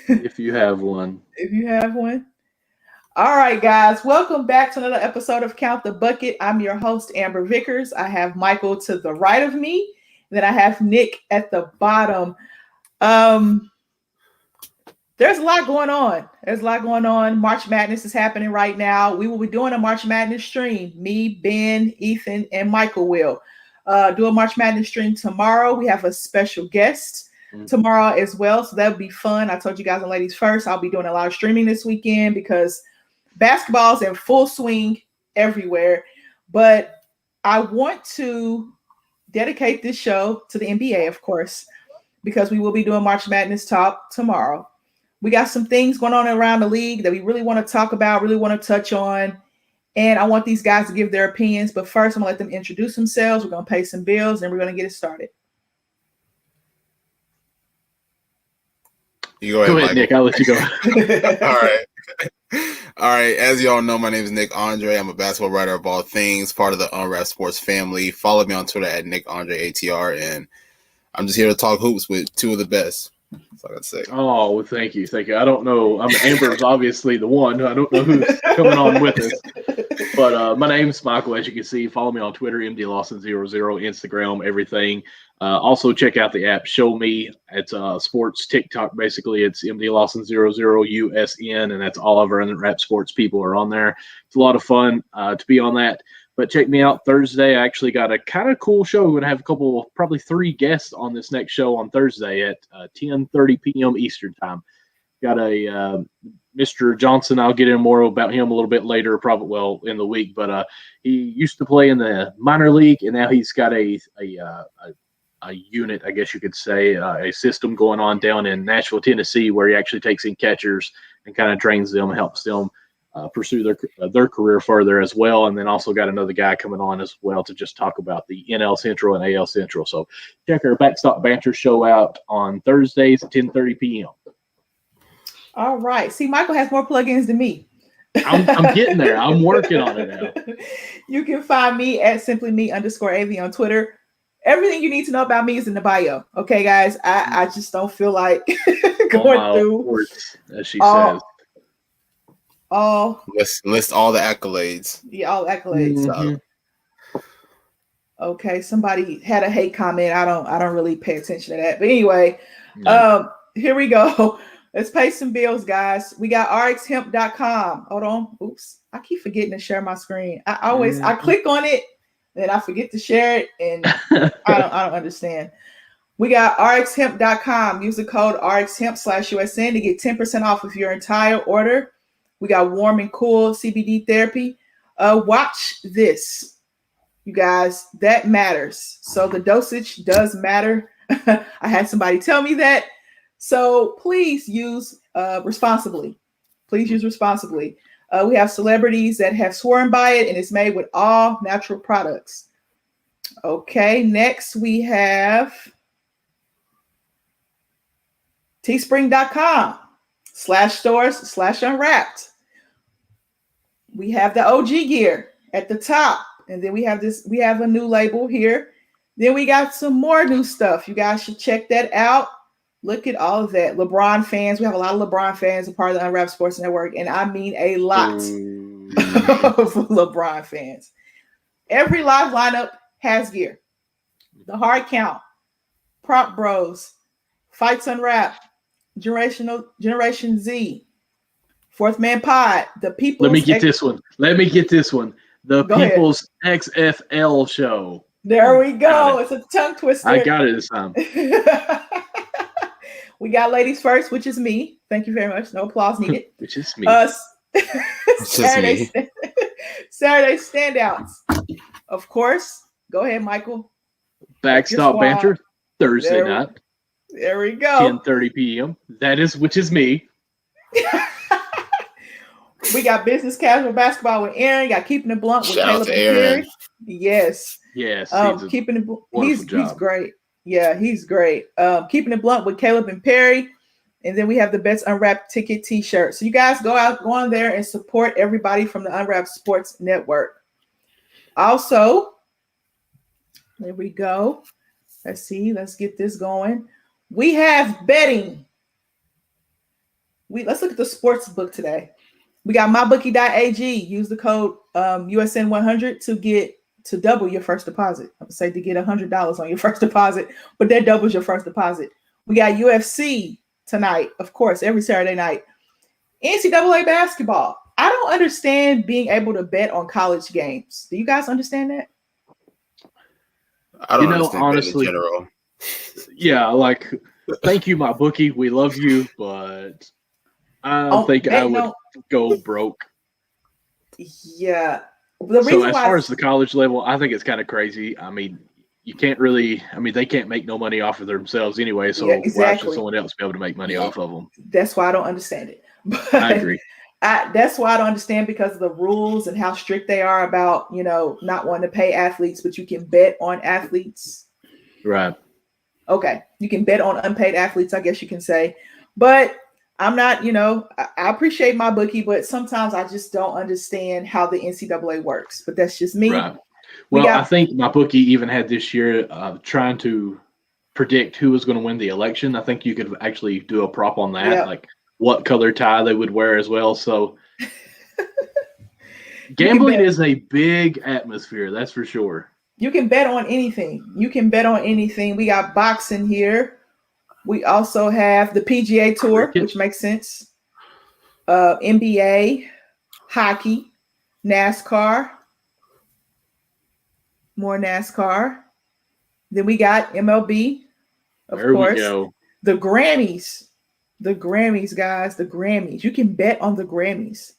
If you have one. If you have one. All right, guys, welcome back to another episode of Count the Bucket. I'm your host, Amber Vickers. I have Michael to the right of me, and then I have Nick at the bottom. Um, there's a lot going on. There's a lot going on. March Madness is happening right now. We will be doing a March Madness stream. Me, Ben, Ethan, and Michael will do a March Madness stream tomorrow. We have a special guest tomorrow as well, so that'll be fun. I told you guys and ladies first, I'll be doing a lot of streaming this weekend because basketball's in full swing everywhere. But I want to dedicate this show to the NBA, of course, because we will be doing March Madness talk tomorrow. We got some things going on around the league that we really want to talk about, really want to touch on. And I want these guys to give their opinions. But first, I'm going to let them introduce themselves. We're going to pay some bills, and we're going to get it started. You go ahead, Nick. I'll let you go. All right. As y'all know, my name is Nick Andre. I'm a basketball writer of all things, part of the Unwrapped Sports family. Follow me on Twitter at NickAndreATR, and I'm just here to talk hoops with two of the best. That's all I gotta say. Oh, well, thank you. I don't know. Amber's obviously the one. I don't know who's coming on with us. But my name's Michael, as you can see. Follow me on Twitter, MDLawson00, Instagram, everything. Also, check out the app Show Me. It's sports TikTok, basically. It's MDLawson00 USN, and that's all of our Unwrapped Sports people are on there. It's a lot of fun to be on that. But check me out Thursday. I actually got a kind of cool show. We're going to have probably 3 guests on this next show on Thursday at 10:30 p.m. Eastern time. Got a Mr. Johnson. I'll get in more about him a little bit later, probably in the week. But he used to play in the minor league, and now he's got a unit, I guess you could say, a system going on down in Nashville, Tennessee, where he actually takes in catchers and kind of trains them and helps them pursue their career further as well. And then also got another guy coming on as well to just talk about the NL Central and AL Central. So check our Backstop Banter show out on Thursdays at 10:30 p.m. All right. See, Michael has more plugins than me. I'm getting there. I'm working on it now. You can find me at simplyme_AV on Twitter. Everything you need to know about me is in the bio. Okay, guys. I just don't feel like going through words, as she says. List all the accolades. Yeah, all accolades. Mm-hmm. Okay, somebody had a hate comment. I don't really pay attention to that. But anyway, here we go. Let's pay some bills, guys. We got rxhemp.com. Hold on. Oops. I keep forgetting to share my screen. I click on it, then I forget to share it, and I don't understand. We got rxhemp.com. Use the code rxhemp/USN to get 10% off of your entire order. We got warm and cool CBD therapy. Watch this, you guys. That matters. So the dosage does matter. I had somebody tell me that. So please use responsibly. Please use responsibly. We have celebrities that have sworn by it, and it's made with all natural products. Okay, next we have teespring.com/stores/unwrapped. We have the OG gear at the top, and then we have a new label here. Then we got some more new stuff. You guys should check that out. Look at all of that. LeBron fans. We have a lot of LeBron fans a part of the Unwrapped Sports Network, and I mean a lot of LeBron fans. Every live lineup has gear. The Hard Count, Prop Bros, Fights Unwrapped, Generation Z, Fourth Man Pod, the People's... Let me get this one. The People's XFL show. There we go. It's a tongue twister. I got it this time. We got Ladies First, which is me. Thank you very much. No applause needed. Which is me. Saturday Standouts. Of course. Go ahead, Michael. Backstop Banter, Thursday night. There we go. 10:30 p.m. Which is me. We got Business Casual Basketball with Aaron. Got Keeping It Blunt with Caleb and Perry. Yes. Keeping It Blunt. He's great. Yeah, he's great. Keeping It Blunt with Caleb and Perry. And then we have the Best Unwrapped Ticket t-shirt. So you guys go on there and support everybody from the Unwrapped Sports Network. Also, there we go. Let's see. Let's get this going. We have betting let's look at the sports book today. We got mybookie.ag. Use the code USN100 to double your first deposit. I would say to get $100 on your first deposit, but that doubles your first deposit. We got UFC tonight, of course, every Saturday night. NCAA basketball. I don't understand being able to bet on college games. Do you guys understand that? I don't understand honestly, in general. Yeah, like, thank you, my bookie. We love you, but I think I would go broke. Yeah. So as far as the college level, I think it's kind of crazy. I mean, you can't really. I mean, they can't make no money off of themselves anyway. So why should someone else be able to make money off of them? That's why I don't understand it. But I agree. That's why I don't understand, because of the rules and how strict they are about, not wanting to pay athletes, but you can bet on athletes. Right. Okay. You can bet on unpaid athletes, I guess you can say. But I'm not, I appreciate my bookie, but sometimes I just don't understand how the NCAA works. But that's just me. Right. Well, I think my bookie even had this year trying to predict who was going to win the election. I think you could actually do a prop on that, like what color tie they would wear as well. So gambling is a big atmosphere, that's for sure. You can bet on anything. We got boxing here. We also have the PGA Tour, which makes sense. NBA, hockey, NASCAR, more NASCAR. Then we got MLB, of course. We go. The Grammys, guys, the Grammys. You can bet on the Grammys.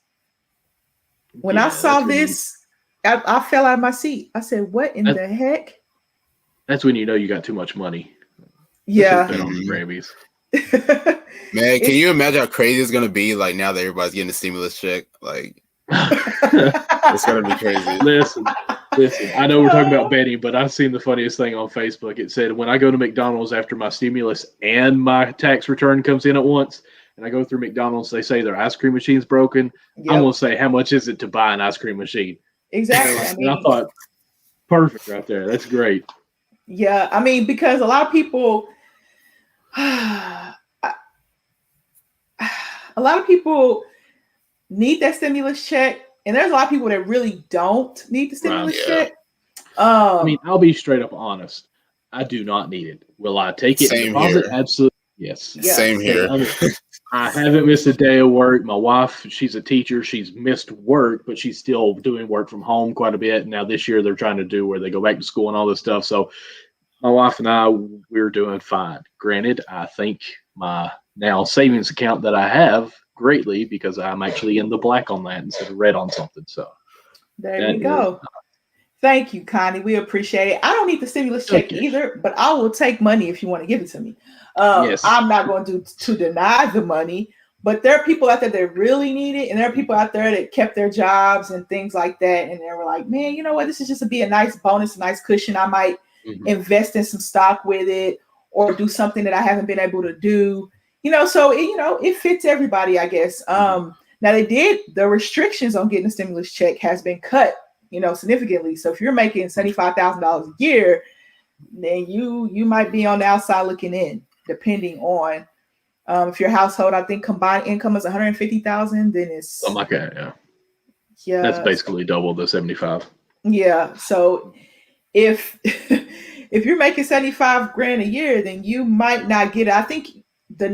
When I saw this, I fell out of my seat. I said, what in the heck? That's when you know you got too much money. Yeah. Bet on the Grammys. Man, can you imagine how crazy it's going to be, like, now that everybody's getting a stimulus check? Like, it's going to be crazy. Listen, I know we're talking about betting, but I've seen the funniest thing on Facebook. It said, when I go to McDonald's after my stimulus and my tax return comes in at once, and I go through McDonald's, they say their ice cream machine's broken. Yep. I'm going to say, how much is it to buy an ice cream machine? Exactly. I thought, perfect right there. That's great. Yeah, I mean, because a lot of people, need that stimulus check, and there's a lot of people that really don't need the stimulus check. I mean, I'll be straight up honest. I do not need it. Will I take it in deposit? Absolutely. Yes. Same here. I haven't missed a day of work. My wife, she's a teacher. She's missed work, but she's still doing work from home quite a bit. Now this year they're trying to do where they go back to school and all this stuff. So my wife and I, we're doing fine. Granted, I think my now savings account that I have greatly, because I'm actually in the black on that instead of red on something. So there we go. Thank you, Connie. We appreciate it. I don't need the stimulus check either, but I will take money if you want to give it to me. I'm not going to deny the money, but there are people out there that really need it, and there are people out there that kept their jobs and things like that, and they were like, man, you know what? This is just to be a nice bonus, a nice cushion. I might invest in some stock with it, or do something that I haven't been able to do. So it fits everybody, I guess. Now the restrictions on getting a stimulus check has been cut, significantly. So if you're making $75,000 a year, then you might be on the outside looking in, depending on if your household, I think combined income is $150,000, then it's something like that. Yeah. That's basically double the 75. Yeah. So if you're making $75,000 a year, then you might not get it. I think the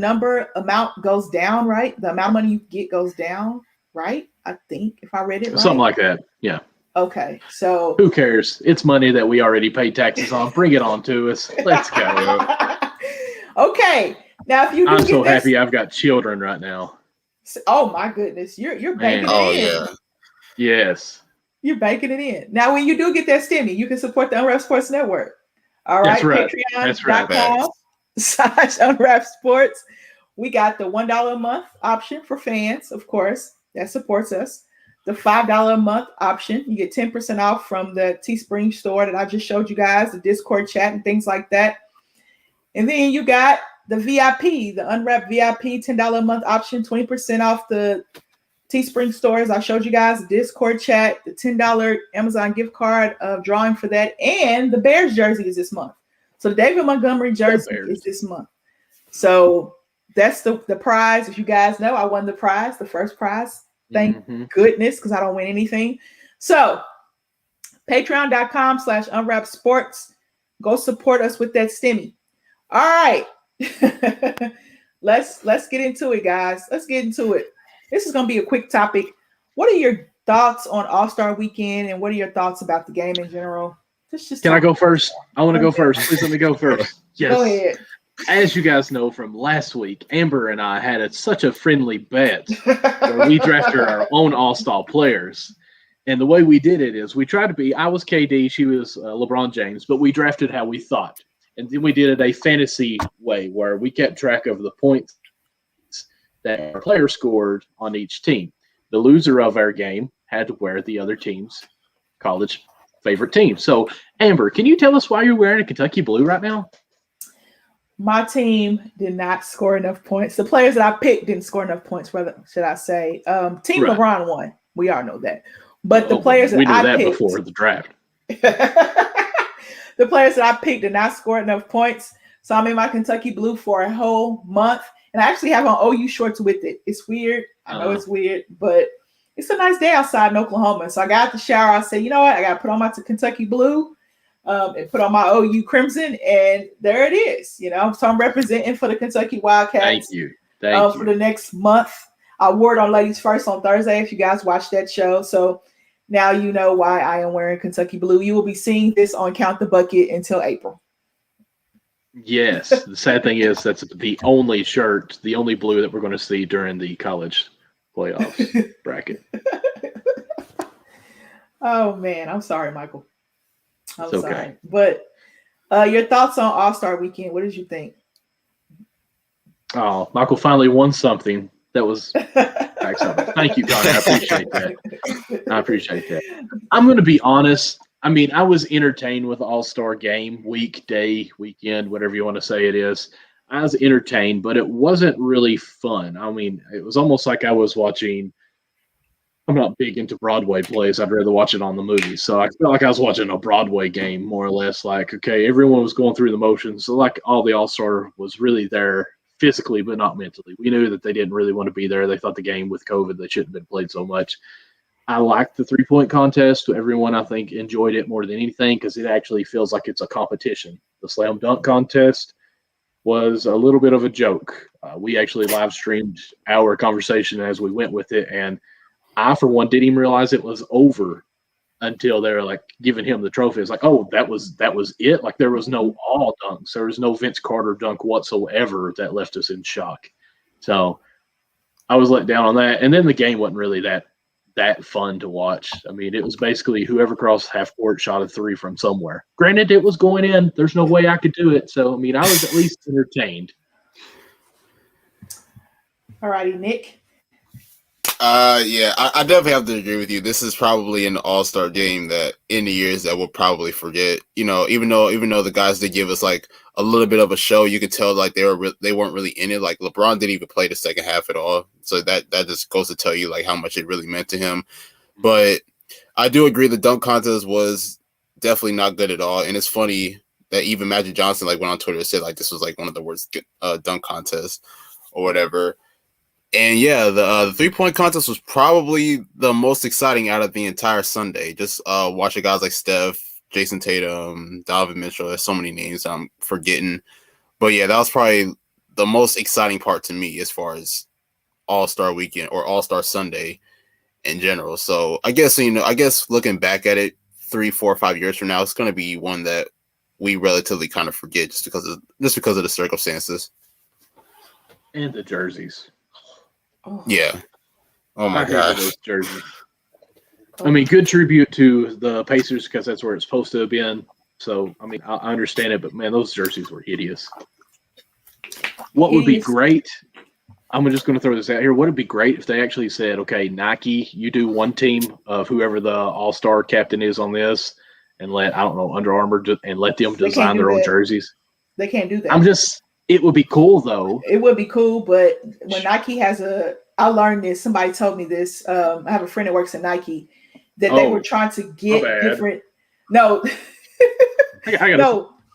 amount goes down, right? The amount of money you get goes down, right? I think, if I read it right. Something like that. Yeah. Okay. So who cares? It's money that we already paid taxes on. Bring it on to us. Let's go. Okay. Now, if you I'm so happy I've got children right now. Oh my goodness. You're banking it in. Yeah. Yes. You're banking it in. Now, when you do get that stimmy, you can support the Unwrapped Sports Network. All right. That's right. Patreon.com/Unwrapped Sports. We got the $1 a month option for fans, of course, that supports us. The $5 a month option, you get 10% off from the Teespring store that I just showed you guys, the Discord chat and things like that. And then you got the VIP, the Unwrapped VIP $10 a month option, 20% off the Teespring stores. I showed you guys the Discord chat, the $10 Amazon gift card drawing for that, and the Bears jersey is this month. So the David Montgomery jersey is this month. So that's the prize. If you guys know, I won the prize, the first prize. Thank goodness, because I don't win anything. So patreon.com/unwrapsports. Go support us with that stimmy. All right. Let's get into it, guys. Let's get into it. This is going to be a quick topic. What are your thoughts on All-Star Weekend, and what are your thoughts about the game in general? Can I go first? I want to go first. Please let me go first. Yes. Go ahead. As you guys know from last week, Amber and I had such a friendly bet where we drafted our own All-Star players. And the way we did it is we tried to be, I was KD, she was LeBron James, but we drafted how we thought. And then we did it a fantasy way where we kept track of the points that our player scored on each team. The loser of our game had to wear the other team's college favorite team. So, Amber, can you tell us why you're wearing a Kentucky blue right now? My team did not score enough points. The players that I picked didn't score enough points, rather, should I say. Team Right. LeBron won. We all know that. But the players that I picked before the draft. The players that I picked did not score enough points. So I'm in my Kentucky blue for a whole month. And I actually have on OU shorts with it. It's weird. I know it's weird, but it's a nice day outside in Oklahoma. So I got out the shower. I said, you know what? I got to put on my Kentucky blue and put on my OU crimson. And there it is. You know, so I'm representing for the Kentucky Wildcats. Thank you. Thank you. For the next month. I wore it on Ladies First on Thursday if you guys watched that show. So now you know why I am wearing Kentucky blue. You will be seeing this on Count the Bucket until April. Yes. The sad thing is that's the only shirt, the only blue that we're going to see during the college playoffs bracket. Oh, man. I'm sorry, Michael. I'm It's okay. sorry. But your thoughts on All-Star Weekend, what did you think? Oh, Michael finally won something. That was excellent. Thank you, Connie. I appreciate that. I'm going to be honest. I mean, I was entertained with the All-Star game, week, day, weekend, whatever you want to say it is. I was entertained, but it wasn't really fun. I mean, it was almost like I was watching – I'm not big into Broadway plays. I'd rather watch it on the movie. So I felt like I was watching a Broadway game, more or less. Like, okay, everyone was going through the motions. So, like, all the All-Star was really there physically, but not mentally. We knew that they didn't really want to be there. They thought the game with COVID, they shouldn't have been played so much. I liked the three-point contest. Everyone, I think, enjoyed it more than anything because it actually feels like it's a competition. The slam dunk contest was a little bit of a joke. We actually live streamed our conversation as we went with it, and I, for one, didn't even realize it was over until they were like giving him the trophy. It's like, oh, that was it. Like there was no all dunks. There was no Vince Carter dunk whatsoever that left us in shock. So I was let down on that. And then the game wasn't really that fun to watch. I mean, it was basically whoever crossed half court shot a three from somewhere. Granted, it was going in. There's no way I could do it. So, I mean, I was at least entertained. All righty, Nick. Yeah, I definitely have to agree with you. This is probably an All-Star game that in the years that we'll probably forget. You know, even though the guys did give us like a little bit of a show, you could tell like they weren't really in it. Like LeBron didn't even play the second half at all. So that just goes to tell you like how much it really meant to him. But I do agree the dunk contest was definitely not good at all. And it's funny that even Magic Johnson like went on Twitter and said like this was like one of the worst dunk contests or whatever. And yeah, the 3-point contest was probably the most exciting out of the entire Sunday. Just watching guys like Steph, Jason Tatum, Donovan Mitchell. There's so many names I'm forgetting. But yeah, that was probably the most exciting part to me as far as All-Star Weekend or All-Star Sunday in general. So I guess looking back at it 3, 4, 5 years from now, it's going to be one that we relatively kind of forget just because of the circumstances And the jerseys. Oh. Yeah. Oh my gosh. Those jerseys. I mean, good tribute to the Pacers because that's where it's supposed to have been. So, I mean, I understand it, but man, those jerseys were hideous. What would be great? I'm just going to throw this out here. What would be great if they actually said, okay, Nike, you do one team of whoever the all-star captain is on this and let, I don't know, Under Armour and let them design their own jerseys. They can't do that. It would be cool, though. It would be cool, but when Nike has I learned this. Somebody told me this. I have a friend that works at Nike that they were trying to get different. No,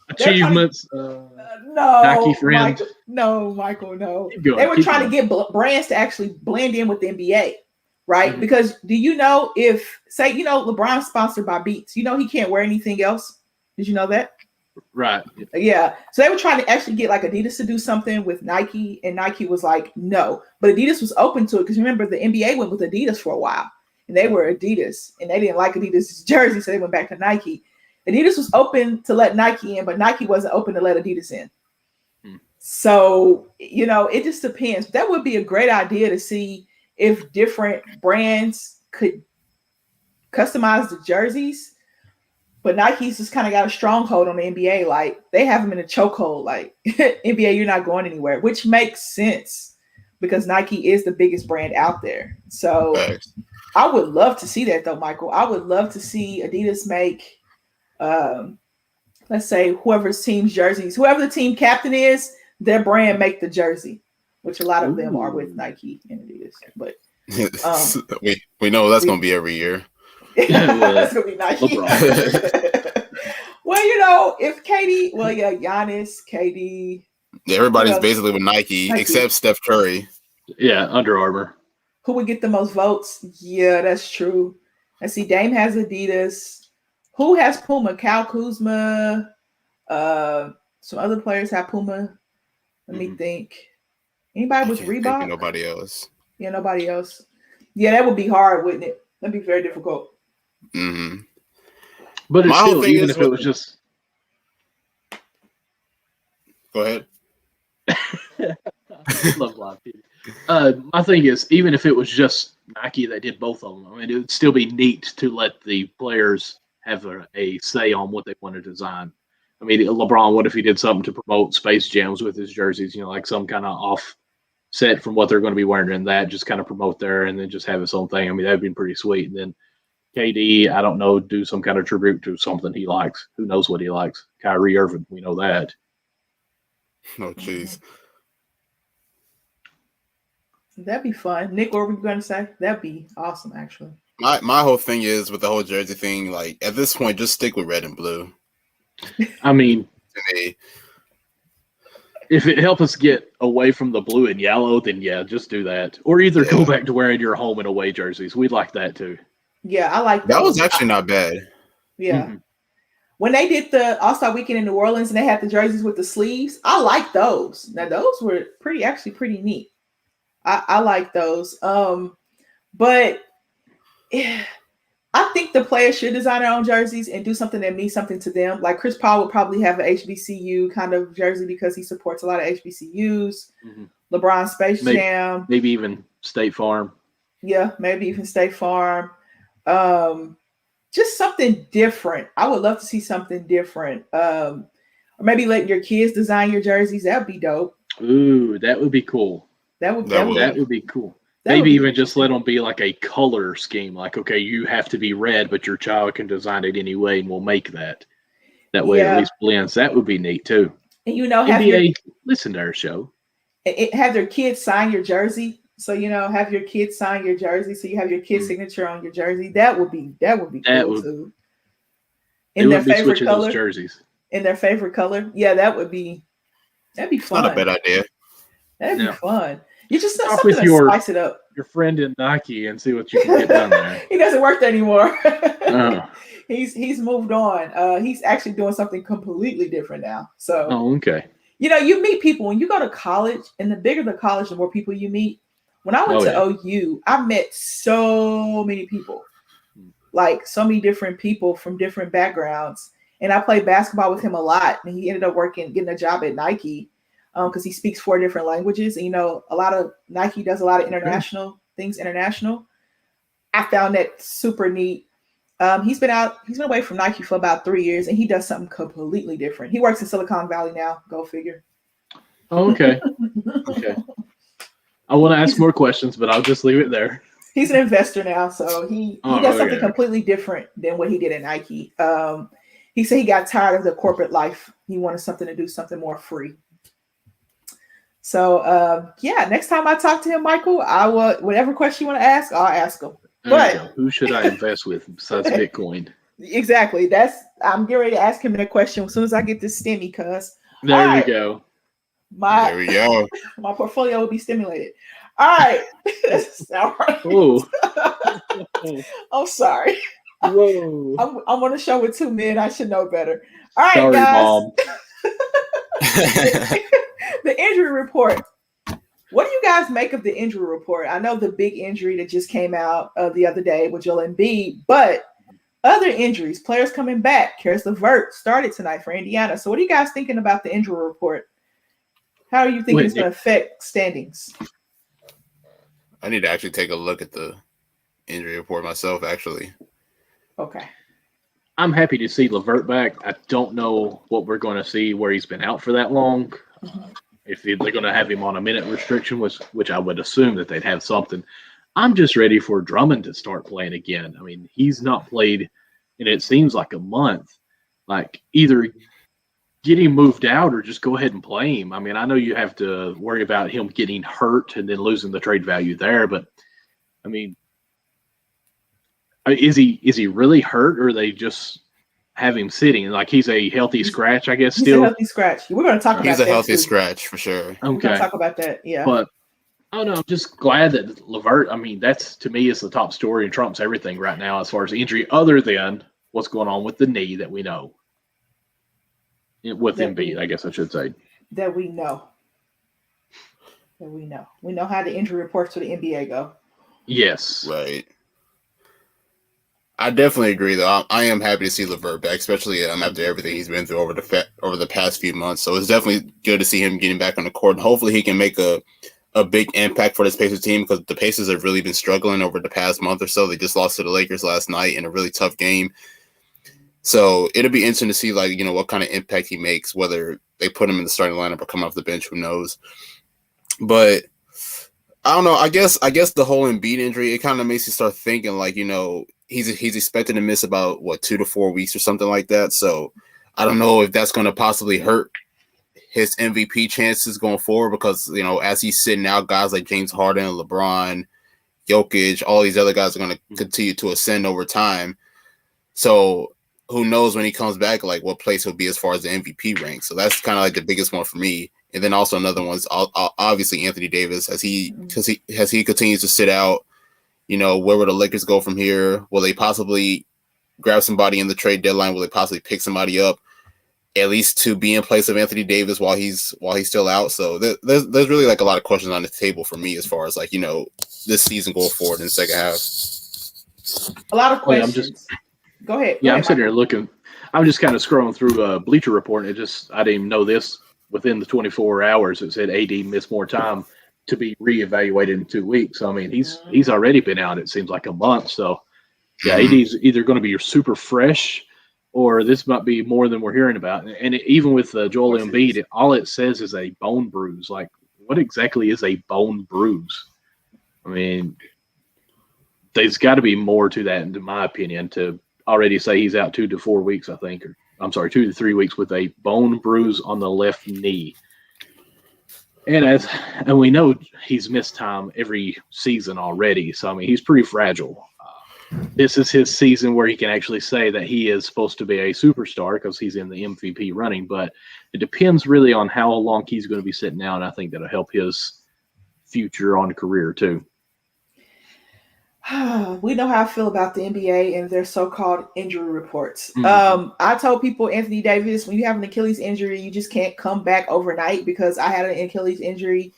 Achievements. No, Nike friend. Michael, no. Keep going, They were keep trying going. to get brands to actually blend in with the NBA, right? Mhm. Because do you know if, say, LeBron's sponsored by Beats, he can't wear anything else? Did you know that? Right. Yeah. So they were trying to actually get like Adidas to do something with Nike, and Nike was like, no. But Adidas was open to it because remember the NBA went with Adidas for a while, and they were Adidas, and they didn't like Adidas' jersey, so they went back to Nike. Adidas was open to let Nike in, but Nike wasn't open to let Adidas in. So, it just depends. That would be a great idea to see if different brands could customize the jerseys. But Nike's just kind of got a stronghold on the NBA. Like they have them in a chokehold. Like NBA, you're not going anywhere, which makes sense because Nike is the biggest brand out there. So I would love to see that though, Michael. I would love to see Adidas make, let's say whoever's team's jerseys, whoever the team captain is, their brand make the jersey, which a lot of them are with Nike and Adidas. But we know that's going to be every year. That's gonna be Nike. Well, if KD, Giannis, KD, everybody's basically with Nike except Steph Curry. Yeah, Under Armour. Who would get the most votes? Yeah, that's true. I see Dame has Adidas. Who has Puma? Kyle Kuzma. Some other players have Puma. Let me think. Anybody with Reebok? Nobody else. Yeah, nobody else. Yeah, that would be hard, wouldn't it? That'd be very difficult. Mm-hmm. But it's still, even if it was just. Go ahead. Love live TV. My thing is, even if it was just Nike that did both of them, I mean, it would still be neat to let the players have a say on what they want to design. I mean, LeBron, what if he did something to promote Space Jams with his jerseys? Like some kind of offset from what they're going to be wearing in that, just kind of promote there and then just have his own thing. I mean, that'd be pretty sweet. And then KD, I don't know, do some kind of tribute to something he likes. Who knows what he likes? Kyrie Irving, we know that. Oh, jeez. That'd be fun. Nick, what were you going to say? That'd be awesome, actually. My whole thing is with the whole jersey thing, like at this point, just stick with red and blue. I mean, to me, if it helps us get away from the blue and yellow, then yeah, just do that. Or either go back to wearing your home and away jerseys. We'd like that too. Yeah, I like that. Was actually not bad. Yeah. Mm-hmm. When they did the All-Star Weekend in New Orleans and they had the jerseys with the sleeves, I like those. Now those were pretty neat. I like those. But I think the players should design their own jerseys and do something that means something to them. Like Chris Paul would probably have an HBCU kind of jersey because he supports a lot of HBCUs. Mm-hmm. LeBron Space Jam. Maybe even State Farm. Yeah, maybe even State Farm. Just something different. I would love to see something different. Or maybe let your kids design your jerseys. That'd be dope. Ooh, that would be cool. That would be cool. Maybe even just let them be like a color scheme. Like, okay, you have to be red, but your child can design it anyway, and we'll make that. That way, it at least blends. That would be neat too. And NBA, listen to our show. Have their kids sign your jersey. So have your kids sign your jersey. So you have your kid's signature on your jersey. That would be cool too. In their favorite color, jerseys. In their favorite color, yeah, that'd be fun. Not a bad idea. That'd be fun. You just talk something with to spice it up. Your friend in Nike and see what you can get done there. He doesn't work there anymore. He's moved on. He's actually doing something completely different now. So okay. You meet people when you go to college, and the bigger the college, the more people you meet. When I went to OU, I met so many people, like so many different people from different backgrounds. And I played basketball with him a lot. And he ended up getting a job at Nike because he speaks 4 different languages. And, a lot of Nike does a lot of international things, international. I found that super neat. He's been away from Nike for about 3 years, and he does something completely different. He works in Silicon Valley now. Go figure. Oh, okay. Okay. I want to ask more questions, but I'll just leave it there. He's an investor now, so he does something completely different than what he did at Nike. He said he got tired of the corporate life. He wanted something to do something more free. So, next time I talk to him, Michael, I will, whatever question you want to ask, I'll ask him. But who should I invest with besides Bitcoin? Exactly. I'm getting ready to ask him that question as soon as I get this stimmy, cuz. There All you right. go. There we go. My portfolio will be stimulated. All right. All right. Whoa. I'm sorry. Whoa. I'm on a show with two men. I should know better. All right, Sorry, guys. Mom. The injury report. What do you guys make of the injury report? I know the big injury that just came out the other day with Joel Embiid, but other injuries, players coming back. Karis LeVert started tonight for Indiana. So what are you guys thinking about the injury report? How are you thinking it's going to affect standings? I need to actually take a look at the injury report myself, actually. Okay. I'm happy to see LeVert back. I don't know what we're going to see where he's been out for that long. Mm-hmm. If they're going to have him on a minute restriction, which I would assume that they'd have something. I'm just ready for Drummond to start playing again. I mean, he's not played, and it seems like a month. Like, either get him moved out or just go ahead and play him. I mean, I know you have to worry about him getting hurt and then losing the trade value there, but I mean, is he really hurt, or they just have him sitting like he's a healthy scratch? I guess he's still a healthy scratch. We're going to talk about that. He's a healthy scratch for sure. Okay, we're going to talk about that. Yeah, but I don't know. I'm just glad that LeVert. I mean, that's to me is the top story and trumps everything right now as far as injury, other than what's going on with the knee that we know. With Embiid, I guess I should say. That we know. We know how the injury reports for the NBA go. Yes. Right. I definitely agree, though. I am happy to see LeVert back, especially after everything he's been through over the past few months. So it's definitely good to see him getting back on the court. And hopefully he can make a big impact for this Pacers team, because the Pacers have really been struggling over the past month or so. They just lost to the Lakers last night in a really tough game. So it'll be interesting to see, like, what kind of impact he makes, whether they put him in the starting lineup or come off the bench, who knows. But I don't know. I guess the whole Embiid injury, it kind of makes you start thinking, like, he's expected to miss about 2 to 4 weeks or something like that. So I don't know if that's going to possibly hurt his MVP chances going forward, because as he's sitting out, guys like James Harden, LeBron, Jokic, all these other guys are going to continue to ascend over time. So who knows when he comes back, like what place he'll be as far as the MVP rank. So that's kind of like the biggest one for me. And then also another one's obviously Anthony Davis, as he continues to sit out. Where will the Lakers go from here? Will they possibly grab somebody in the trade deadline? Will they possibly pick somebody up, at least to be in place of Anthony Davis while he's still out? So there's really like a lot of questions on the table for me as far as like this season going forward in the second half. A lot of questions. Go ahead. I'm sitting here looking. I'm just kind of scrolling through Bleacher Report, and I didn't even know this. Within the 24 hours, it said AD missed more time to be reevaluated in 2 weeks. So, I mean, he's already been out, it seems like, a month. So, yeah, AD's either going to be super fresh, or this might be more than we're hearing about. And even with Joel Embiid, all it says is a bone bruise. Like, what exactly is a bone bruise? I mean, there's got to be more to that, in my opinion, to already say he's out 2 to 4 weeks, I think. Or I'm sorry, 2 to 3 weeks with a bone bruise on the left knee. And we know he's missed time every season already. So, I mean, he's pretty fragile. This is his season where he can actually say that he is supposed to be a superstar, because he's in the MVP running. But it depends really on how long he's going to be sitting out. And I think that'll help his future on career too. We know how I feel about the NBA and their so-called injury reports. I told people, Anthony Davis, when you have an Achilles injury, you just can't come back overnight, because I had an Achilles injury.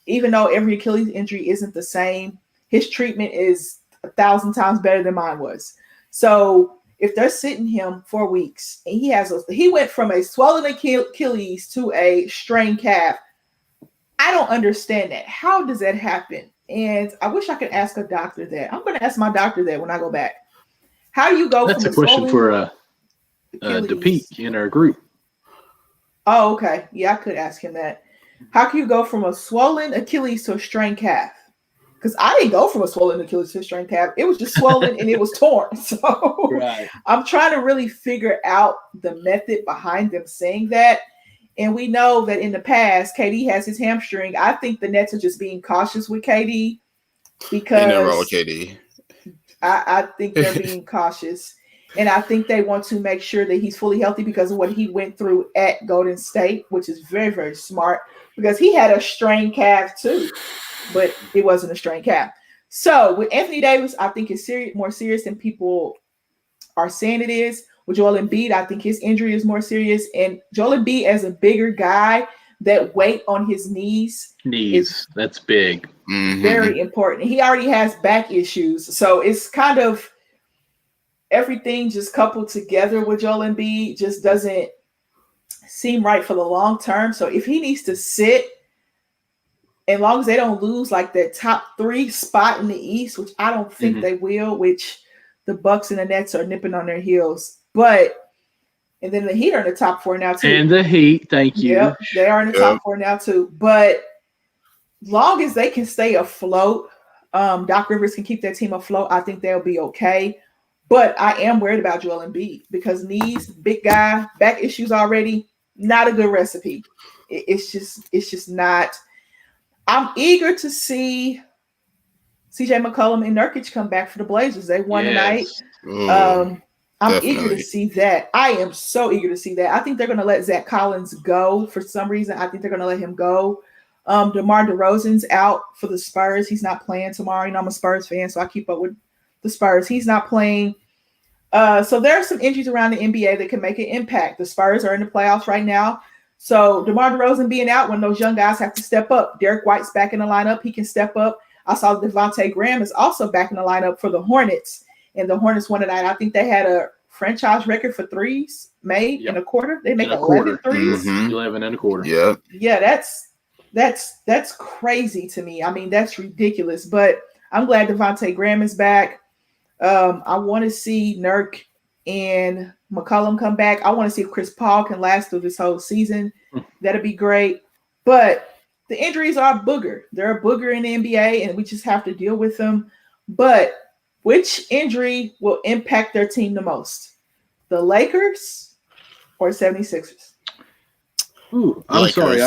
Even though every Achilles injury isn't the same, his treatment is 1,000 times better than mine was. So if they're sitting him 4 weeks and he went from a swollen Achilles to a strained calf, I don't understand that. How does that happen? And I wish I could ask a doctor that. I'm going to ask my doctor that when I go back. How do you go That's from a question for DePete in our group. Oh, okay. Yeah, I could ask him that. How can you go from a swollen Achilles to a strained calf? Because I didn't go from a swollen Achilles to a strained calf. It was just swollen and it was torn. So right. I'm trying to really figure out the method behind them saying that. And we know that in the past, KD has his hamstring. I think the Nets are just being cautious with KD, because ain't nothing wrong with KD. I think they're being cautious. And I think they want to make sure that he's fully healthy because of what he went through at Golden State, which is very, very smart because he had a strained calf too, but it wasn't a strained calf. So with Anthony Davis, I think it's more serious than people are saying it is. With Joel Embiid, I think his injury is more serious. And Joel Embiid, as a bigger guy, that weight on his knees is that's big. Very important. He already has back issues. So it's kind of everything just coupled together with Joel Embiid just doesn't seem right for the long term. So if he needs to sit, as long as they don't lose like that top 3 spot in the East, which I don't think they will, which the Bucks and the Nets are nipping on their heels. And then the Heat are in the top 4 now too. And the Heat, thank you. Yep, they are in the top 4 now too. But long as they can stay afloat, Doc Rivers can keep their team afloat, I think they'll be okay. But I am worried about Joel Embiid because knees, big guy, back issues already, not a good recipe. It's just not. I'm eager to see CJ McCollum and Nurkic come back for the Blazers. They won tonight. I'm Definitely. eager to see that. I am so eager to see that. I think they're going to let Zach Collins go for some reason. I think they're going to let him go. DeMar DeRozan's out for the Spurs. He's not playing tomorrow. You know, I'm a Spurs fan, so I keep up with the Spurs. He's not playing. So there are some injuries around the NBA that can make an impact. The Spurs are in the playoffs right now. So DeMar DeRozan being out when those young guys have to step up. Derek White's back in the lineup. He can step up. I saw Devontae Graham is also back in the lineup for the Hornets. And the Hornets won tonight. I think they had a franchise record for threes made in a quarter. They make 11 threes. 11 and a quarter. Yeah. Yeah, that's crazy to me. I mean, that's ridiculous. But I'm glad Devontae Graham is back. I want to see Nurk and McCollum come back. I want to see if Chris Paul can last through this whole season. That'd be great. But the injuries are a booger. They're a booger in the NBA, and we just have to deal with them. But which injury will impact their team the most? The Lakers or 76ers? Ooh, I'm sorry.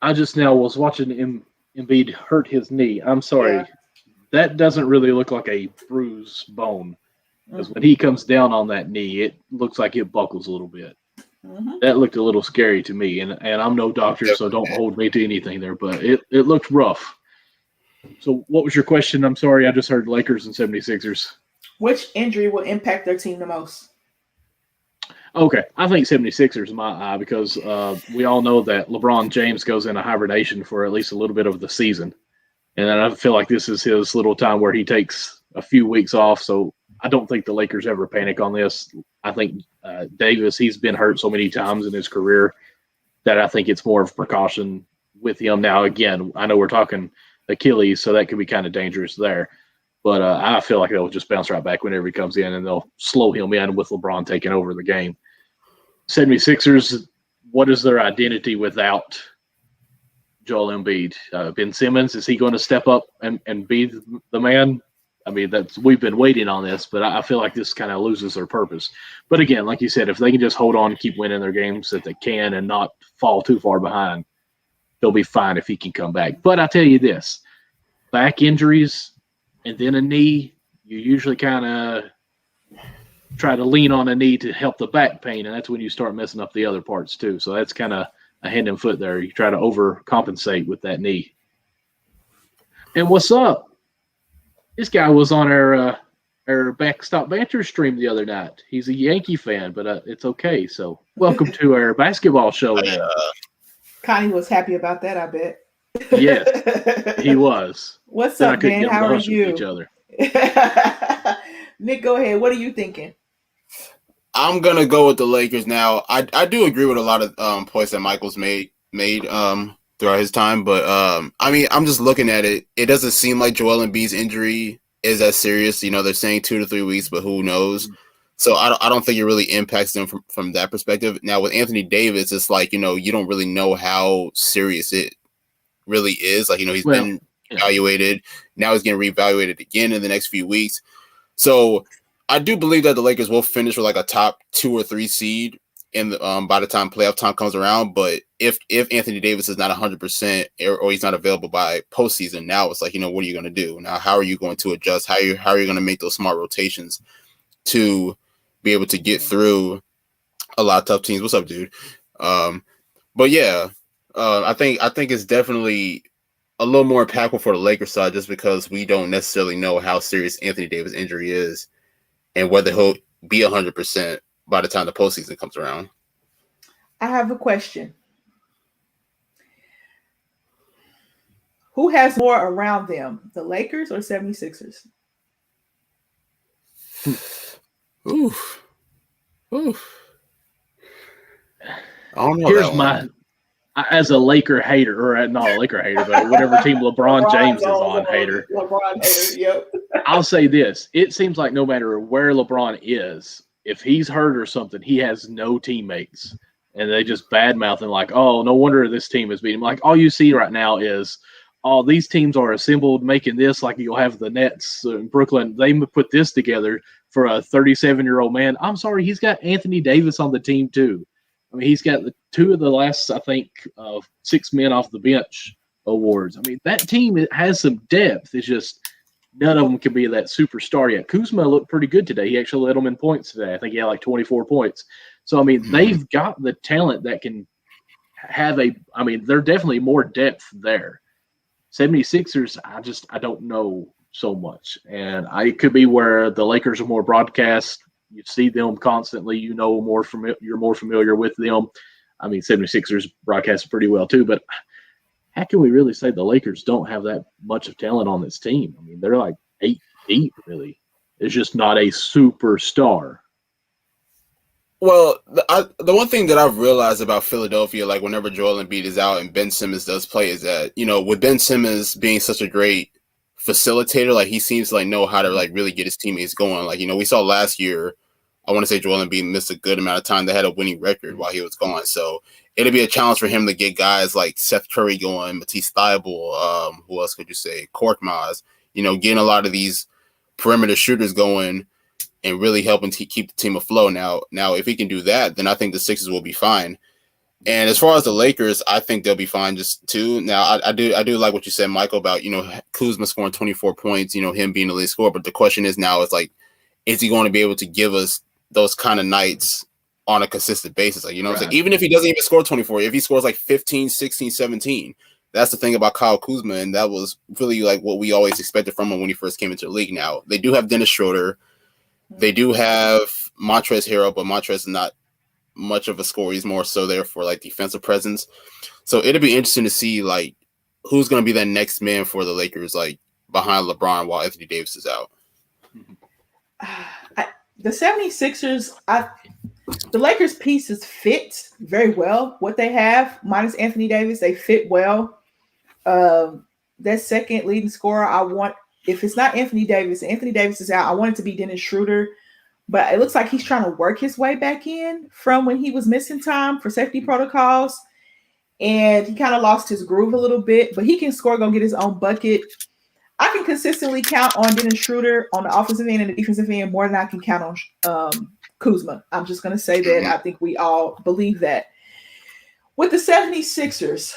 I just now was watching Embiid hurt his knee. I'm sorry. Yeah. That doesn't really look like a bruised bone. Because when he comes down on that knee, it looks like it buckles a little bit. That looked a little scary to me. And I'm no doctor, so don't hold me to anything there. But it looked rough. So what was your question? I'm sorry. I just heard Lakers and 76ers. Which injury will impact their team the most? Okay. I think 76ers in my eye because we all know that LeBron James goes into hibernation for at least a little bit of the season. And then I feel like this is his little time where he takes a few weeks off. So I don't think the Lakers ever panic on this. I think Davis, he's been hurt so many times in his career that I think it's more of precaution with him. Now, again, I know we're talking Achilles, so that could be kind of dangerous there. But I feel like they'll just bounce right back whenever he comes in, and they'll slow him in with LeBron taking over the game. 76ers, what is their identity without Joel Embiid? Ben Simmons, is he going to step up and be the man? I mean, we've been waiting on this, but I feel like this kind of loses their purpose. But again, like you said, if they can just hold on and keep winning their games that they can and not fall too far behind, they'll be fine if he can come back. But I tell you this, back injuries and then a knee, you usually kind of try to lean on a knee to help the back pain, and that's when you start messing up the other parts too. So that's kind of a hand and foot there. You try to overcompensate with that knee. And what's up? This guy was on our Backstop Banter stream the other night. He's a Yankee fan, but it's okay. So welcome to our basketball show now. Connie was happy about that, I bet. Yes, he was. What's up, man? How are you? Each other. Nick, go ahead. What are you thinking? I'm gonna go with the Lakers now. I do agree with a lot of points that Michael's made throughout his time, but I mean, I'm just looking at it. It doesn't seem like Joel Embiid's injury is as serious. You know, they're saying 2 to 3 weeks, but who knows? So I don't think it really impacts them from that perspective. Now with Anthony Davis, it's like, you know, you don't really know how serious it really is. Like, you know, he's been evaluated. Now he's getting reevaluated again in the next few weeks. So I do believe that the Lakers will finish with like a top 2 or 3 seed in the, by the time playoff time comes around. But if Anthony Davis is not 100% or he's not available by postseason, now it's like, you know, what are you going to do? Now, how are you going to adjust? How are you going to make those smart rotations to be able to get through a lot of tough teams. What's up, dude? But yeah, I think it's definitely a little more impactful for the Lakers side just because we don't necessarily know how serious Anthony Davis' injury is and whether he'll be 100% by the time the postseason comes around. I have a question. Who has more around them, the Lakers or 76ers? Oof. I don't know. Here's my, as a Laker hater, or not a Laker hater, but whatever team LeBron James is on hater. LeBron hater, yep. I'll say this. It seems like no matter where LeBron is, if he's hurt or something, he has no teammates. And they just badmouthing like, oh, no wonder this team is beating him. Like, all you see right now is, oh, these teams are assembled making this, like you'll have the Nets in Brooklyn. They put this together for a 37-year-old man. I'm sorry, he's got Anthony Davis on the team too. I mean, he's got two of the last, I think, 6 men off the bench awards. I mean, that team has some depth. It's just none of them can be that superstar yet. Kuzma looked pretty good today. He actually led them in points today. I think he had like 24 points. So, I mean, they've got the talent that can have they're definitely more depth there. 76ers, I don't know so much. And it could be where the Lakers are more broadcast. You see them constantly, you're more familiar with them. I mean, 76ers broadcast pretty well too, but how can we really say the Lakers don't have that much of talent on this team? I mean, they're like 8 deep, really. It's just not a superstar. Well, the one thing that I've realized about Philadelphia, like whenever Joel Embiid is out and Ben Simmons does play, is that, with Ben Simmons being such a great facilitator, like he seems to know how to really get his teammates going. Like, we saw last year, I want to say Joel Embiid missed a good amount of time. They had a winning record while he was gone. So it'll be a challenge for him to get guys like Seth Curry going, Matisse Thybulle, who else could you say? Korkmaz, getting a lot of these perimeter shooters going and really helping to keep the team afloat. Now, if he can do that, then I think the Sixers will be fine. And as far as the Lakers, I think they'll be fine just too. Now, I do like what you said, Michael, about, Kuzma scoring 24 points, him being the lead scorer. But the question is now is he going to be able to give us those kind of nights on a consistent basis? Like, what I'm saying? Even if he doesn't even score 24, if he scores like 15, 16, 17, that's the thing about Kyle Kuzma. And that was really like what we always expected from him when he first came into the league. Now, they do have Dennis Schroeder. They do have Montrezl Harrell, but Montrezl is not much of a scorer. He's more so there for defensive presence. So it'll be interesting to see who's going to be that next man for the Lakers, behind LeBron while Anthony Davis is out. The 76ers, the Lakers pieces fit very well. What they have, minus Anthony Davis, they fit well. That second leading scorer, if it's not Anthony Davis is out, I want it to be Dennis Schroeder. But it looks like he's trying to work his way back in from when he was missing time for safety protocols. And he kind of lost his groove a little bit, but he can score, go get his own bucket. I can consistently count on Dennis Schroeder on the offensive end and the defensive end more than I can count on Kuzma. I'm just going to say that. I think we all believe that. With the 76ers,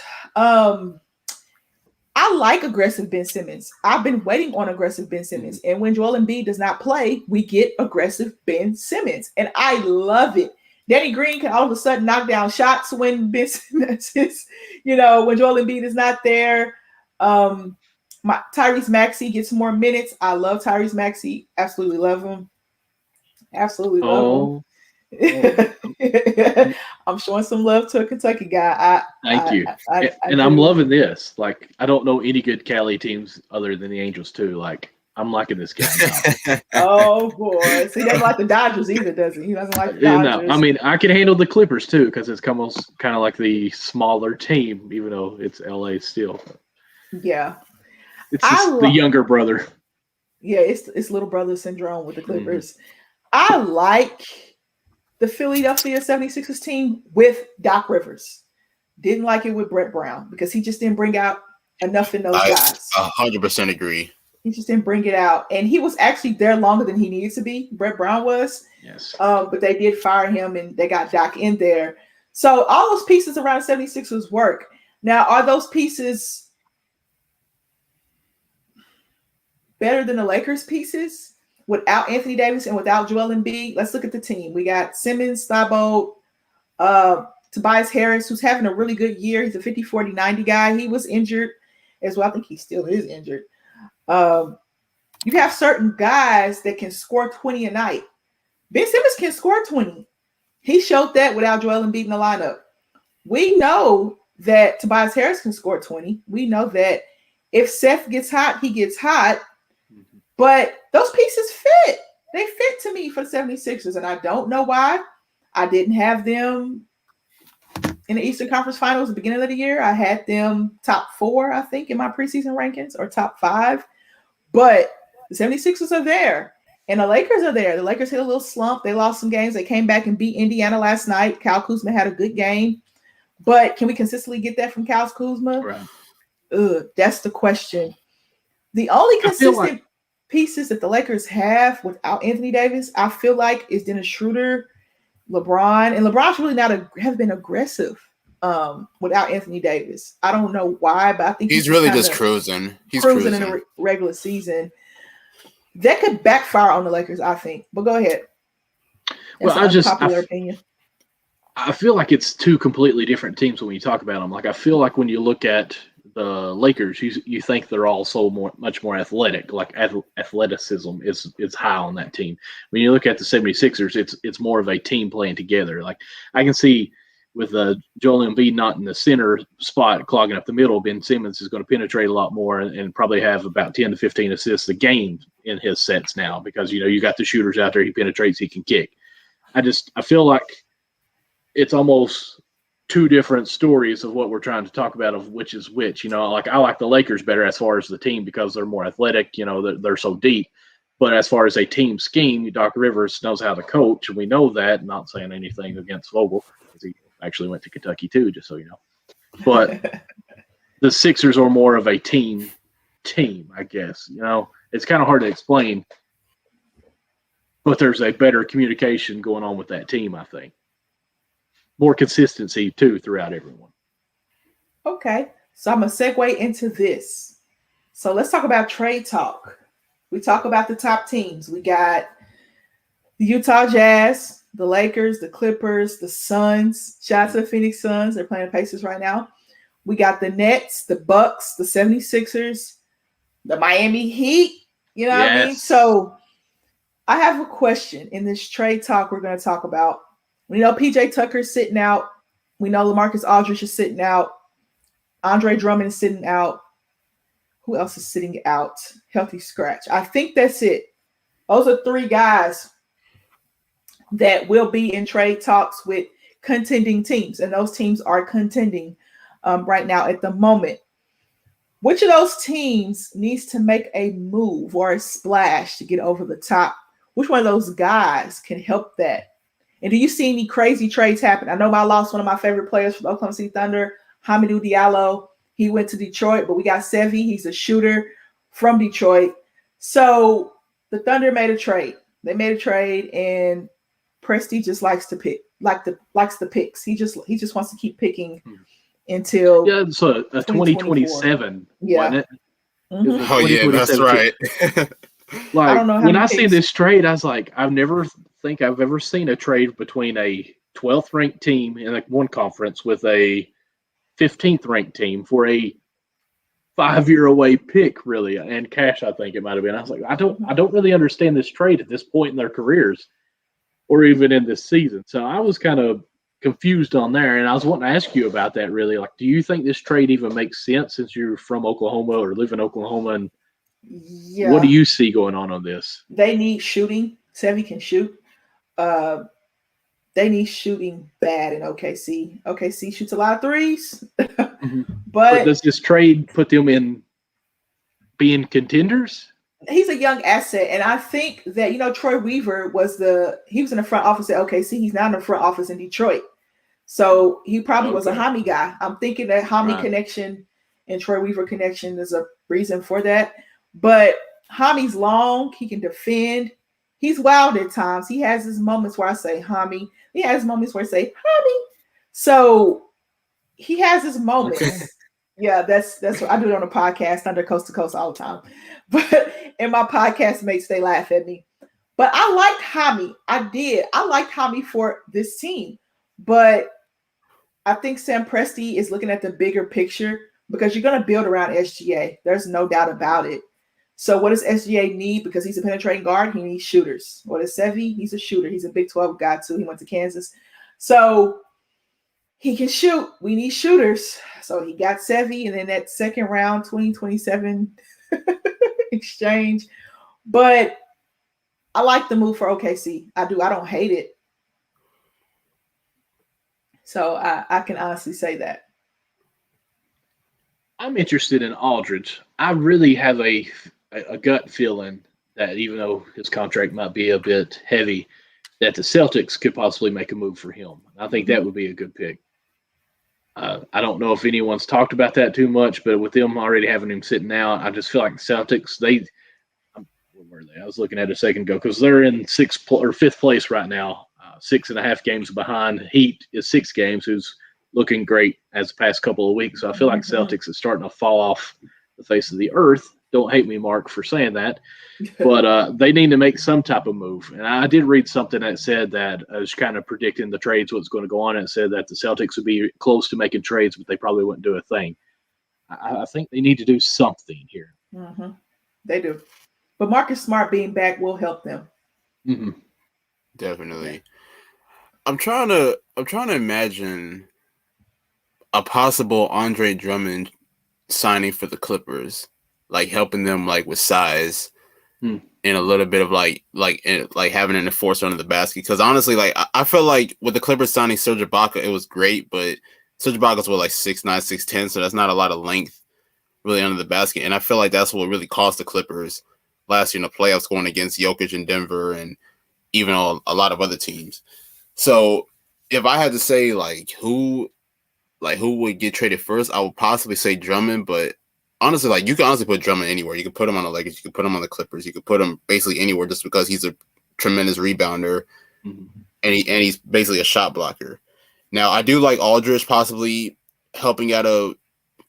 I like aggressive Ben Simmons. I've been waiting on aggressive Ben Simmons. And when Joel Embiid does not play, we get aggressive Ben Simmons. And I love it. Danny Green can all of a sudden knock down shots when Ben Simmons is, when Joel Embiid is not there. Tyrese Maxey gets more minutes. I love Tyrese Maxey. Absolutely love him. Absolutely love him. I'm showing some love to a Kentucky guy. Thank you. I'm loving this. I don't know any good Cali teams other than the Angels too. I'm liking this guy now. Oh boy. So he doesn't like the Dodgers either, does he? He doesn't like the Dodgers. No, I mean, I can handle the Clippers too because it's almost kind of like the smaller team, even though it's LA still. Yeah. It's the younger brother. Yeah, it's little brother syndrome with the Clippers. I like the Philadelphia 76ers team with Doc Rivers. Didn't like it with Brett Brown because he just didn't bring out enough in those guys. 100% agree. He just didn't bring it out. And he was actually there longer than he needed to be. Brett Brown was. Yes. But they did fire him and they got Doc in there. So all those pieces around 76ers work. Now, are those pieces better than the Lakers pieces? without Anthony Davis and without Joel Embiid, let's look at the team. We got Simmons, Thibault, Tobias Harris, who's having a really good year. He's a 50, 40, 90 guy. He was injured as well. I think he still is injured. You have certain guys that can score 20 a night. Ben Simmons can score 20. He showed that without Joel Embiid in the lineup. We know that Tobias Harris can score 20. We know that if Seth gets hot, he gets hot. But those pieces fit. They fit to me for the 76ers, and I don't know why I didn't have them in the Eastern Conference Finals at the beginning of the year. I had them top 4, I think, in my preseason rankings, or top 5. But the 76ers are there, and the Lakers are there. The Lakers hit a little slump. They lost some games. They came back and beat Indiana last night. Kyle Kuzma had a good game. But can we consistently get that from Kyle Kuzma? Right. That's the question. The only consistent pieces that the Lakers have without Anthony Davis, I feel like, is Dennis Schroeder, LeBron, and LeBron's really has been aggressive without Anthony Davis. I don't know why, but I think he's really just cruising. He's cruising in the regular season. That could backfire on the Lakers, I think. But go ahead. That's unpopular opinion. I feel like it's two completely different teams when you talk about them. Like, I feel like when you look at the Lakers, you think they're all much more athletic. Like, athleticism is high on that team. When you look at the 76ers, it's more of a team playing together. Like, I can see with Joel Embiid not in the center spot clogging up the middle, Ben Simmons is going to penetrate a lot more and probably have about 10 to 15 assists a game in his sets now because, you got the shooters out there. He penetrates, he can kick. I feel like it's almost two different stories of what we're trying to talk about of which is which. Like, I like the Lakers better as far as the team because they're more athletic, they're so deep. But as far as a team scheme, Doc Rivers knows how to coach, and we know that. Not saying anything against Vogel, because he actually went to Kentucky too, just so you know. But the Sixers are more of a team, I guess. It's kind of hard to explain, but there's a better communication going on with that team, I think. More consistency, too, throughout everyone. Okay, so I'm going to segue into this. So let's talk about trade talk. We talk about the top teams. We got the Utah Jazz, the Lakers, the Clippers, the Suns. Shout out to the Phoenix Suns. They're playing the Pacers right now. We got the Nets, the Bucks, the 76ers, the Miami Heat. You know what I mean? So I have a question in this trade talk we're going to talk about. We know PJ Tucker's sitting out. We know LaMarcus Aldridge is sitting out. Andre Drummond is sitting out. Who else is sitting out? Healthy scratch. I think that's it. Those are 3 guys that will be in trade talks with contending teams, and those teams are contending right now at the moment. Which of those teams needs to make a move or a splash to get over the top? Which one of those guys can help that? And do you see any crazy trades happen? I know I lost one of my favorite players from the Oklahoma City Thunder, Hamidou Diallo. He went to Detroit, but we got Sevi. He's a shooter from Detroit. So the Thunder made a trade. They made a trade, and Presti just likes to pick, likes the picks. He just wants to keep picking until so a 2027, wasn't it? Mm-hmm. Oh yeah, that's right. Like, I don't know when I see this trade, I was like, I've never seen a trade between a 12th ranked team in one conference with a 15th ranked team for a 5-year away pick, really, and cash. I think it might have been. I was like, I don't really understand this trade at this point in their careers, or even in this season. So I was kind of confused on there, and I was wanting to ask you about that. Really, like, do you think this trade even makes sense since you're from Oklahoma or live in Oklahoma? And what do you see going on this? They need shooting. Sevi can shoot. They need shooting bad in OKC. OKC shoots a lot of threes. But does this trade put them in being contenders? He's a young asset, and I think that Troy Weaver was in the front office at OKC. He's now in the front office in Detroit, so he probably was a Hami guy. I'm thinking that Hami connection and Troy Weaver connection is a reason for that. But Hami's long, he can defend. He's wild at times. He has his moments where I say Hami. He has moments where I say Hami. So he has his moments. Okay. Yeah, that's what I do it on a podcast under Coast to Coast all the time. But and my podcast mates, they laugh at me. But I liked Jaime. I did. I liked Jaime for this team. But I think Sam Presti is looking at the bigger picture because you're going to build around SGA. There's no doubt about it. So what does SGA need? Because he's a penetrating guard, he needs shooters. What is Sevi? He's a shooter. He's a Big 12 guy too. He went to Kansas. So he can shoot. We need shooters. So he got Sevi, and then that second round 2027 exchange. But I like the move for OKC. I do. I don't hate it. So I can honestly say that. I'm interested in Aldridge. I really have a gut feeling that even though his contract might be a bit heavy, that the Celtics could possibly make a move for him. I think that would be a good pick. I don't know if anyone's talked about that too much, but with them already having him sitting out, I just feel like the Celtics, where were they? I was looking at it a second ago because they're in fifth place right now, 6.5 games behind. Heat is 6 games, who's looking great as the past couple of weeks. So I feel like Celtics is starting to fall off the face of the earth. Don't hate me, Mark, for saying that. But they need to make some type of move. And I did read something that said that I was kind of predicting the trades, what's going to go on. And it said that the Celtics would be close to making trades, but they probably wouldn't do a thing. I think they need to do something here. Mm-hmm. They do. But Marcus Smart being back will help them. Mm-hmm. Definitely. I'm trying to imagine a possible Andre Drummond signing for the Clippers, like helping them like with size and a little bit of like having an enforcer under the basket. Because honestly, like I feel like with the Clippers signing Serge Ibaka, it was great, but Serge Ibaka's like 6'9", 6'10", so that's not a lot of length really under the basket. And I feel like that's what really cost the Clippers last year in the playoffs, going against Jokic in Denver and even a lot of other teams. So if I had to say who would get traded first, I would possibly say Drummond. But honestly, you can honestly put Drummond anywhere. You could put him on the Lakers. You could put him on the Clippers. You could put him basically anywhere, just because he's a tremendous rebounder and he's basically a shot blocker. Now, I do like Aldridge possibly helping out a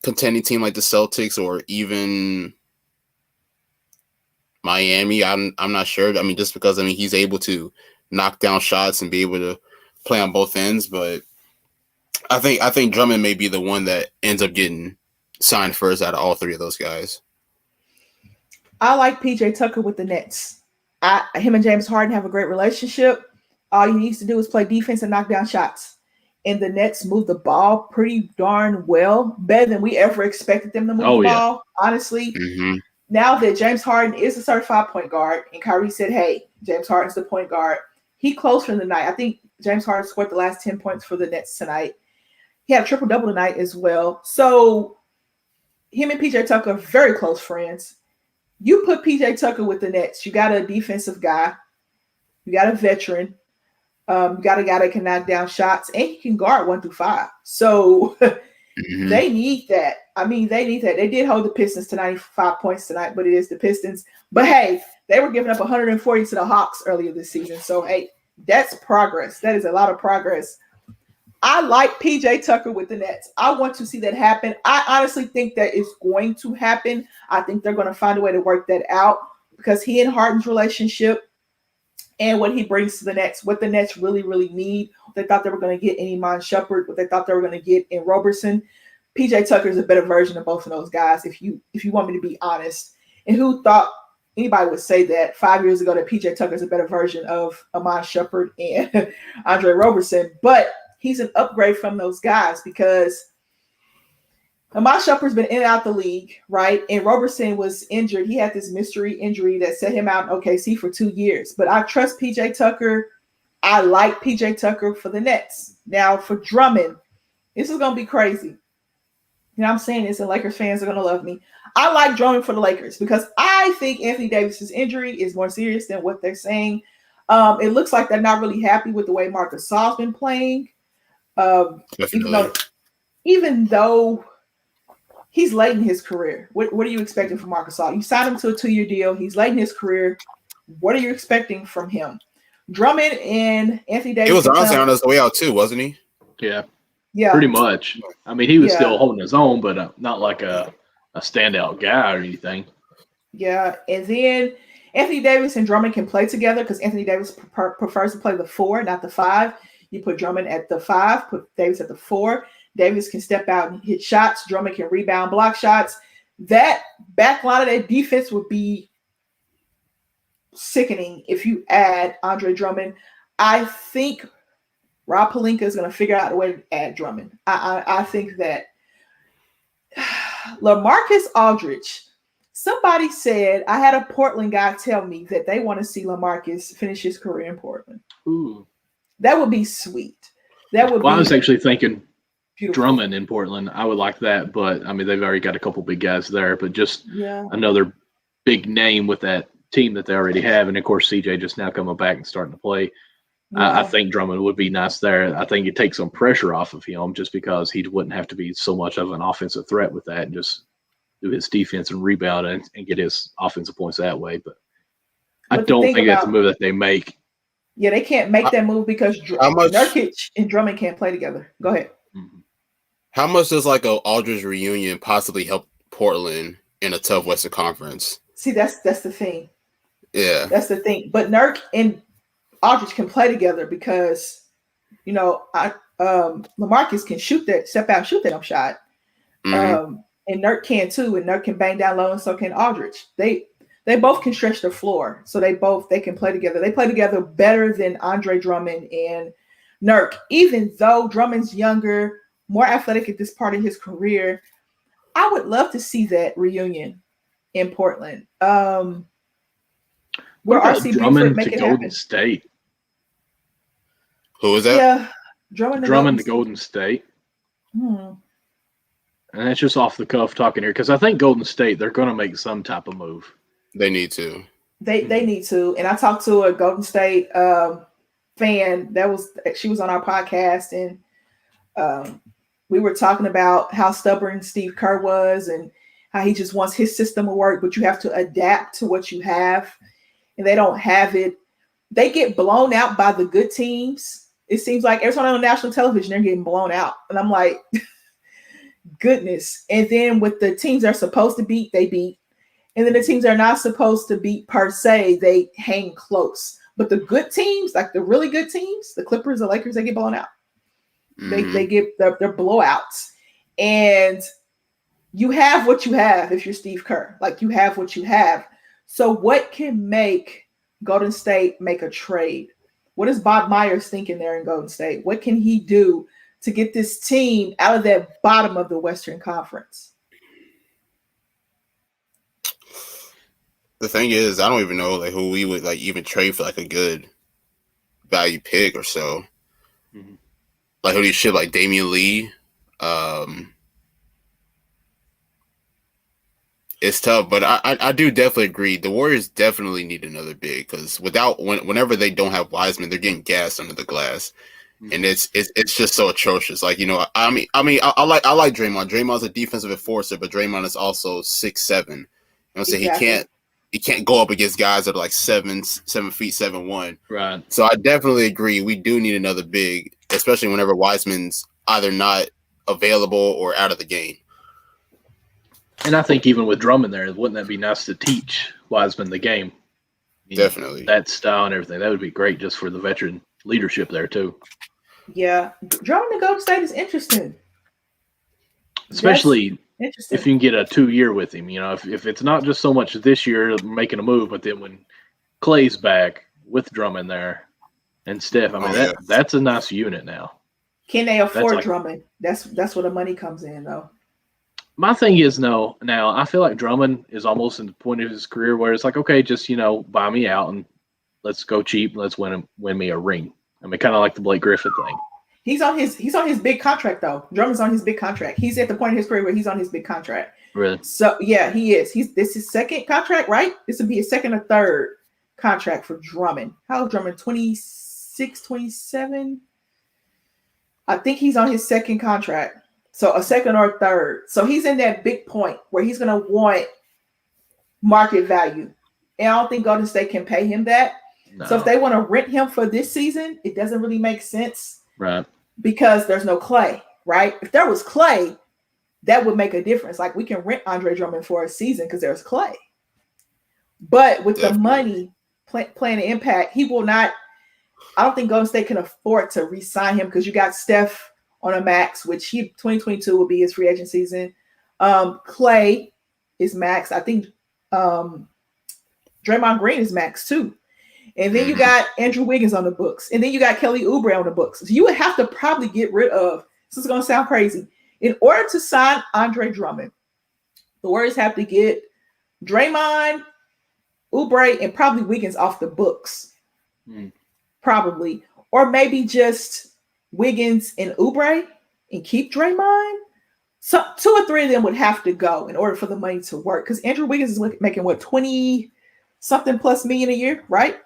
contending team like the Celtics or even Miami. I'm not sure. I mean, just because he's able to knock down shots and be able to play on both ends, but I think Drummond may be the one that ends up getting signed first out of all three of those guys. I like PJ Tucker with the Nets. Him and James Harden have a great relationship. All he needs to do is play defense and knock down shots. And the Nets move the ball pretty darn well, better than we ever expected them to move the ball, honestly. Mm-hmm. Now that James Harden is a certified point guard, and Kyrie said, hey, James Harden's the point guard, he closed for the night. I think James Harden scored the last 10 points for the Nets tonight. He had a triple-double tonight as well. So him and PJ Tucker are very close friends. You put PJ Tucker with the Nets, you got a defensive guy, you got a veteran, you got a guy that can knock down shots, and he can guard 1 through 5. So they need that. They need that. They did hold the Pistons to 95 points tonight, but it is the Pistons. But hey, they were giving up 140 to the Hawks earlier this season. So hey, that's progress. That is a lot of progress. I like PJ Tucker with the Nets. I want to see that happen. I honestly think that it's going to happen. I think they're going to find a way to work that out because he and Harden's relationship and what he brings to the Nets, what the Nets really, really need. They thought they were going to get in Iman Shumpert, what they thought they were going to get in Roberson. PJ Tucker is a better version of both of those guys, if you want me to be honest. And who thought anybody would say that 5 years ago that PJ Tucker is a better version of Iman Shumpert and Andre Roberson? But he's an upgrade from those guys because Iman Shumpert's been in and out the league, right? And Roberson was injured. He had this mystery injury that set him out in OKC for 2 years. But I trust PJ Tucker. I like PJ Tucker for the Nets. Now for Drummond, this is going to be crazy. You know, I'm saying this, and Lakers fans are going to love me. I like Drummond for the Lakers because I think Anthony Davis's injury is more serious than what they're saying. It looks like they're not really happy with the way Marc Gasol's been playing. Even though he's late in his career. What are you expecting from Marc Gasol? You signed him to a 2-year deal. He's late in his career. What are you expecting from him? Drummond and Anthony Davis. He was honestly on his way out too, wasn't he? Yeah, pretty much. He was still holding his own, but not like a standout guy or anything. Yeah, and then Anthony Davis and Drummond can play together because Anthony Davis prefers to play the 4, not the 5. You put Drummond at the 5, put Davis at the 4. Davis can step out and hit shots. Drummond can rebound, block shots. That back line of that defense would be sickening if you add Andre Drummond. I think Rob Pelinka is going to figure out a way to add Drummond. I think that LaMarcus Aldridge, somebody said, I had a Portland guy tell me that they want to see LaMarcus finish his career in Portland. Ooh. That would be sweet. That would. Well, I was actually thinking beautiful. Drummond in Portland. I would like that, but I mean, they've already got a couple big guys there. But just another big name with that team that they already have, and of course, CJ just now coming back and starting to play. I think Drummond would be nice there. I think it takes some pressure off of him just because he wouldn't have to be so much of an offensive threat with that and just do his defense and rebound and get his offensive points that way. But I don't think that's a move that they make. Yeah, they can't make that move because Nurkic and Drummond can't play together. Go ahead. Mm-hmm. How much does like a Aldridge reunion possibly help Portland in a tough Western Conference? See, that's the thing. Yeah. That's the thing. But Nurk and Aldridge can play together because, LaMarcus can step out and shoot that up shot. Mm-hmm. And Nurk can too, and Nurk can bang down low, and so can Aldridge. They both can stretch the floor, so they can play together. They play together better than Andre Drummond and Nurk, even though Drummond's younger, more athletic at this part of his career. I would love to see that reunion in Portland. Where RC Drummond make to it Golden happen. State. Who is that? Yeah, Drummond to Golden State. And that's just off the cuff talking here because I think Golden State, they're going to make some type of move. They need to. They need to. And I talked to a Golden State fan she was on our podcast, and we were talking about how stubborn Steve Kerr was and how he just wants his system to work, but you have to adapt to what you have, and they don't have it. They get blown out by the good teams. It seems like every time on national television, they're getting blown out. And I'm like, goodness. And then with the teams they're supposed to beat, they beat. And then the teams they're not supposed to beat per se, they hang close. But the good teams, like the really good teams, the Clippers, the Lakers, they get blown out. Mm-hmm. They get their blowouts. And you have what you have if you're Steve Kerr. Like, you have what you have. So what can make Golden State make a trade? What is Bob Myers thinking there in Golden State? What can he do to get this team out of that bottom of the Western Conference? The thing is, I don't even know like who we would like even trade for like a good value pick or so. Mm-hmm. Like who do you ship? Like Damian Lee. It's tough, but I do definitely agree. The Warriors definitely need another big because whenever they don't have Wiseman, they're getting gassed under the glass, and it's just so atrocious. Like I like Draymond. Draymond's a defensive enforcer, but Draymond is also 6'7". So Exactly. he can't go up against guys that are like 7 feet 7'1". Right. So I definitely agree. We do need another big, especially whenever Wiseman's either not available or out of the game. And I think even with Drummond there, wouldn't that be nice to teach Wiseman the game? Definitely. That style and everything. That would be great just for the veteran leadership there, too. Yeah. Drummond to Golden State is interesting. Especially interesting. if you can get a 2-year with him. If it's not just so much this year making a move, but then when Clay's back with Drummond there and Steph, that's a nice unit now. Can they afford Drummond? That's where the money comes in, though. My thing is, no. Now, I feel like Drummond is almost at the point of his career where it's like, okay, just, buy me out and let's go cheap and let's win me a ring. I mean, kind of like the Blake Griffin thing. He's on his big contract, though. Drummond's on his big contract. He's at the point of his career where he's on his big contract. Really? So, yeah, he is. This is his second contract, right? This would be his second or third contract for Drummond. How old Drummond? 26, 27? I think he's on his second contract. So a second or a third. So he's in that big point where he's going to want market value. And I don't think Golden State can pay him that. No. So if they want to rent him for this season, it doesn't really make sense. Right. Because there's no Clay, right? If there was Clay, that would make a difference. Like, we can rent Andre Drummond for a season because there's Clay. But with Definitely. the money playing an impact, he will not. I don't think Golden State can afford to re-sign him because you got Steph on a max, which 2022 will be his free agent season. Clay is max. I think Draymond Green is max too. And then you got Andrew Wiggins on the books. And then you got Kelly Oubre on the books. So you would have to probably get rid of, this is going to sound crazy, in order to sign Andre Drummond, the Warriors have to get Draymond, Oubre, and probably Wiggins off the books. Probably. Or maybe just Wiggins and Oubre and keep Draymond. So 2 or 3 of them would have to go in order for the money to work. Because Andrew Wiggins is making what, 20 something plus million a year, right?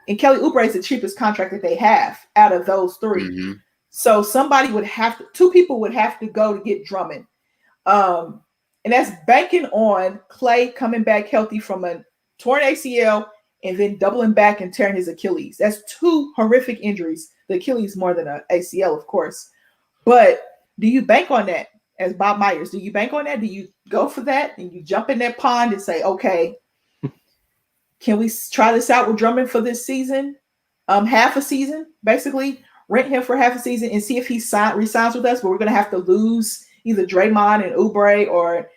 And Kelly Oubre is the cheapest contract that they have out of those 3. Mm-hmm. So somebody would have to, 2 people would have to go to get Drummond. And that's banking on Clay coming back healthy from a torn ACL and then doubling back and tearing his Achilles. That's 2 horrific injuries. The Achilles more than an ACL, of course. But do you bank on that as Bob Myers? Do you bank on that? Do you go for that and you jump in that pond and say, okay, can we try this out with Drummond for this season? Half a season, basically. Rent him for half a season and see if he resigns with us, but we're going to have to lose either Draymond and Oubre or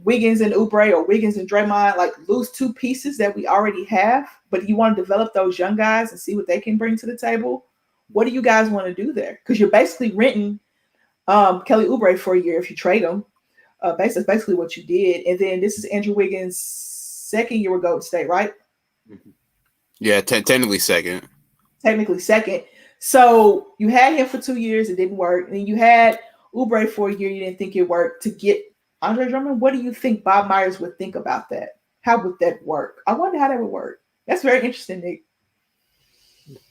Wiggins and Oubre or Wiggins and Draymond, like lose 2 pieces that we already have. But you want to develop those young guys and see what they can bring to the table. What do you guys want to do there? Because you're basically renting Kelly Oubre for a year if you trade him. That's basically what you did. And then this is Andrew Wiggins' second year with Golden State, right? Yeah, technically second. Technically second. So you had him for 2 years, it didn't work. And then you had Oubre for a year, you didn't think it worked to get Andre Drummond. What do you think Bob Myers would think about that? How would that work? I wonder how that would work. That's very interesting, Nick.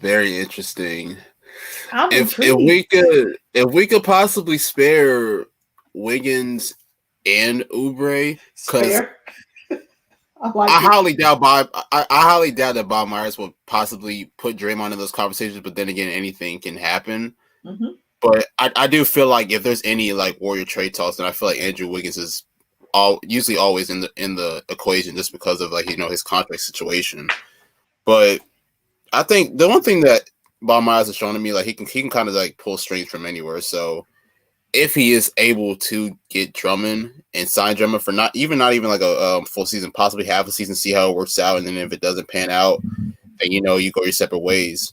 Very interesting. I'm If we could possibly spare Wiggins and Oubre, because I highly doubt that Bob Myers will possibly put Draymond in those conversations. But then again, anything can happen. Mm-hmm. But I do feel like if there's any like Warrior trade talks, then I feel like Andrew Wiggins is usually always in the equation just because of like his contract situation. But I think the one thing that Bob Myers has shown to me, like he can kind of like pull strings from anywhere. So if he is able to get Drummond and sign Drummond for not even like a full season, possibly half a season, see how it works out, and then if it doesn't pan out, then you go your separate ways.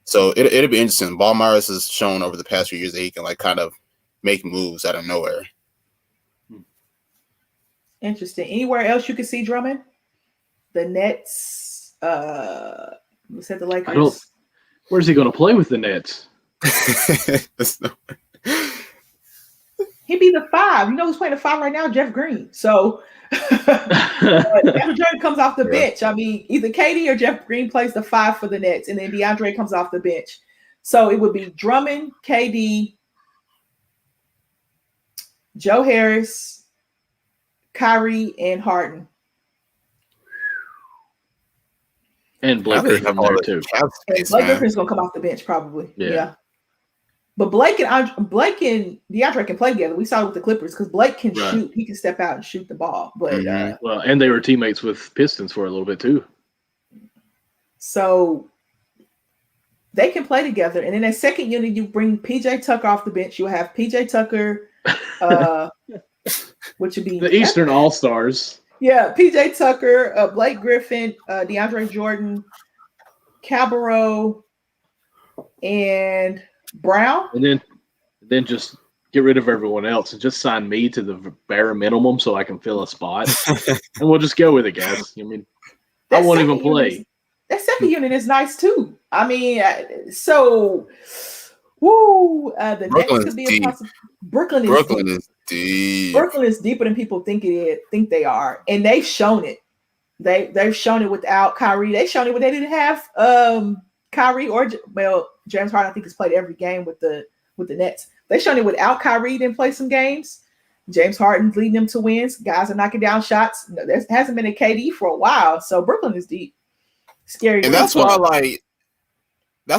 So it'll be interesting. Bob Myers has shown over the past few years that he can like kind of make moves out of nowhere. Interesting. Anywhere else you could see Drummond? The Nets. We said the Lakers. Where's he going to play with the Nets? He'd be the 5. You know who's playing the 5 right now? Jeff Green. So DeAndre comes off the bench. I mean, either KD or Jeff Green plays the 5 for the Nets, and then DeAndre comes off the bench. So it would be Drummond, KD, Joe Harris, Kyrie, and Harden. And Blake Griffin's there too. Blake Griffin's gonna come off the bench probably. Yeah. But Blake and DeAndre can play together. We saw it with the Clippers because Blake can shoot. He can step out and shoot the ball. But and they were teammates with Pistons for a little bit too. So they can play together. And in that second unit, you bring PJ Tucker off the bench. You'll have PJ Tucker, which would be the Eastern All-Stars. Yeah, PJ Tucker, Blake Griffin, DeAndre Jordan, Cabarrot, and Brown. And then just get rid of everyone else and just sign me to the bare minimum so I can fill a spot. And we'll just go with it, guys. I mean, I won't even play. That second unit is nice too. I mean, so the Nets could be a possible. Brooklyn is deep. Brooklyn is deeper than people think they are, and they've shown it. They've shown it without Kyrie. They've shown it when they didn't have Kyrie or James Harden. I think has played every game with the Nets. They've shown it without Kyrie. Didn't play some games. James Harden's leading them to wins. Guys are knocking down shots. There hasn't been a KD for a while, so Brooklyn is deep. Scary, and that's why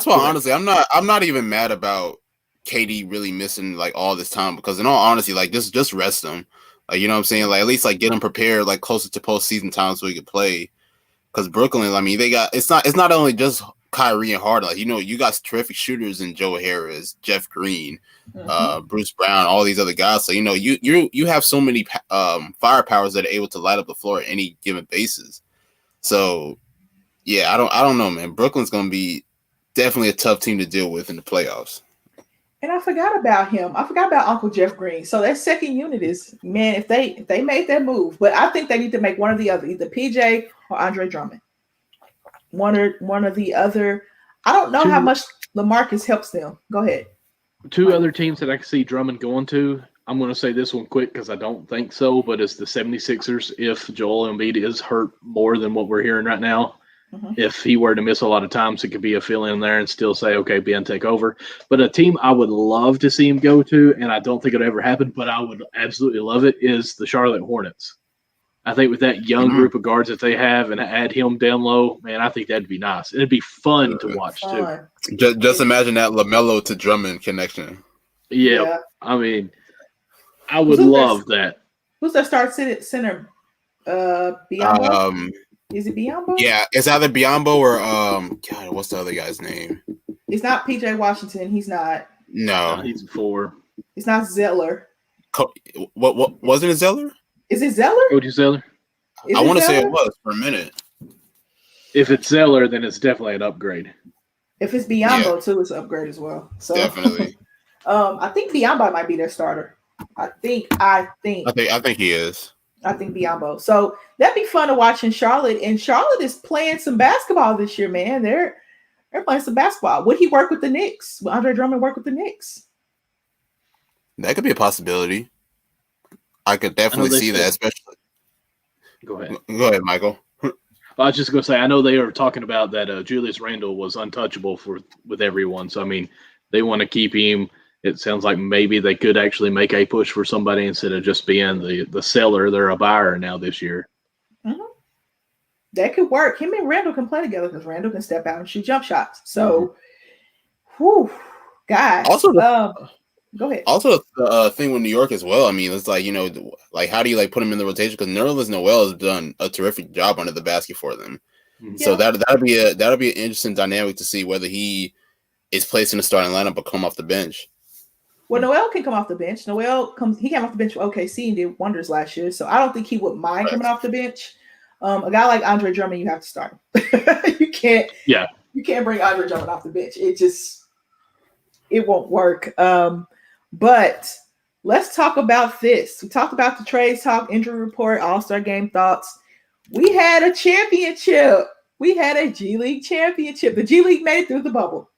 honestly, I'm not even mad about KD really missing like all this time, because in all honesty, like just rest him. Like, you know what I'm saying? Like, at least like get him prepared like closer to postseason time so he could play. because Brooklyn, I mean, it's not only just Kyrie and Harden. Like, you got terrific shooters in Joe Harris, Jeff Green, Bruce Brown, all these other guys. So you have so many firepowers that are able to light up the floor at any given basis. So yeah, I don't know, man. Brooklyn's gonna be definitely a tough team to deal with in the playoffs. And I forgot about him. I forgot about Uncle Jeff Green. So that second unit is, man, if they made that move, but I think they need to make one or the other, either PJ or Andre Drummond. One or the other. I don't know how much LaMarcus helps them. Go ahead. Two other teams that I can see Drummond going to. I'm going to say this one quick because I don't think so, but it's the 76ers if Joel Embiid is hurt more than what we're hearing right now. If he were to miss a lot of times, it could be a fill-in there and still say, okay, Ben, take over. But a team I would love to see him go to, and I don't think it'll ever happen, but I would absolutely love it, is the Charlotte Hornets. I think with that young group of guards that they have and add him down low, man, I think that'd be nice. It'd be fun to watch, too. Just imagine that LaMelo to Drummond connection. Yeah. I mean, I would love that. Who's their start center? Biombo? Is it Biombo? Yeah, it's either Biombo or God, what's the other guy's name? It's not PJ Washington. He's not. No, he's a 4. It's not Zeller. What wasn't it Zeller? Is it Zeller? Cody Zeller? I want to say it was for a minute. If it's Zeller, then it's definitely an upgrade. If it's Biombo too, it's an upgrade as well. So definitely. I think Biombo might be their starter. I think he is. I think Biombo. So that'd be fun to watch in Charlotte. And Charlotte is playing some basketball this year, man. They're playing some basketball. Would he work with the Knicks? Would Andre Drummond work with the Knicks? That could be a possibility. I could definitely see that, especially. Go ahead. Go ahead, Michael. I was just going to say, I know they are talking about that Julius Randle was untouchable with everyone. So, I mean, they want to keep him. It sounds like maybe they could actually make a push for somebody instead of just being the seller. They're a buyer now this year. That could work. Him and Randall can play together because Randall can step out and shoot jump shots. So, guys. Also, go ahead. Also, the thing with New York as well. I mean, it's like, how do you put him in the rotation? Because Nerlens Noel has done a terrific job under the basket for them. So that'll be an interesting dynamic to see whether he is placed in the starting lineup or come off the bench. Well, Noel can come off the bench. He came off the bench for OKC and did wonders last year. So I don't think he would mind coming off the bench. A guy like Andre Drummond, you have to start him. You can't bring Andre Drummond off the bench. It won't work. But let's talk about this. We talked about the trades talk, injury report, All-Star game thoughts. We had a championship. We had a G League championship. The G League made it through the bubble.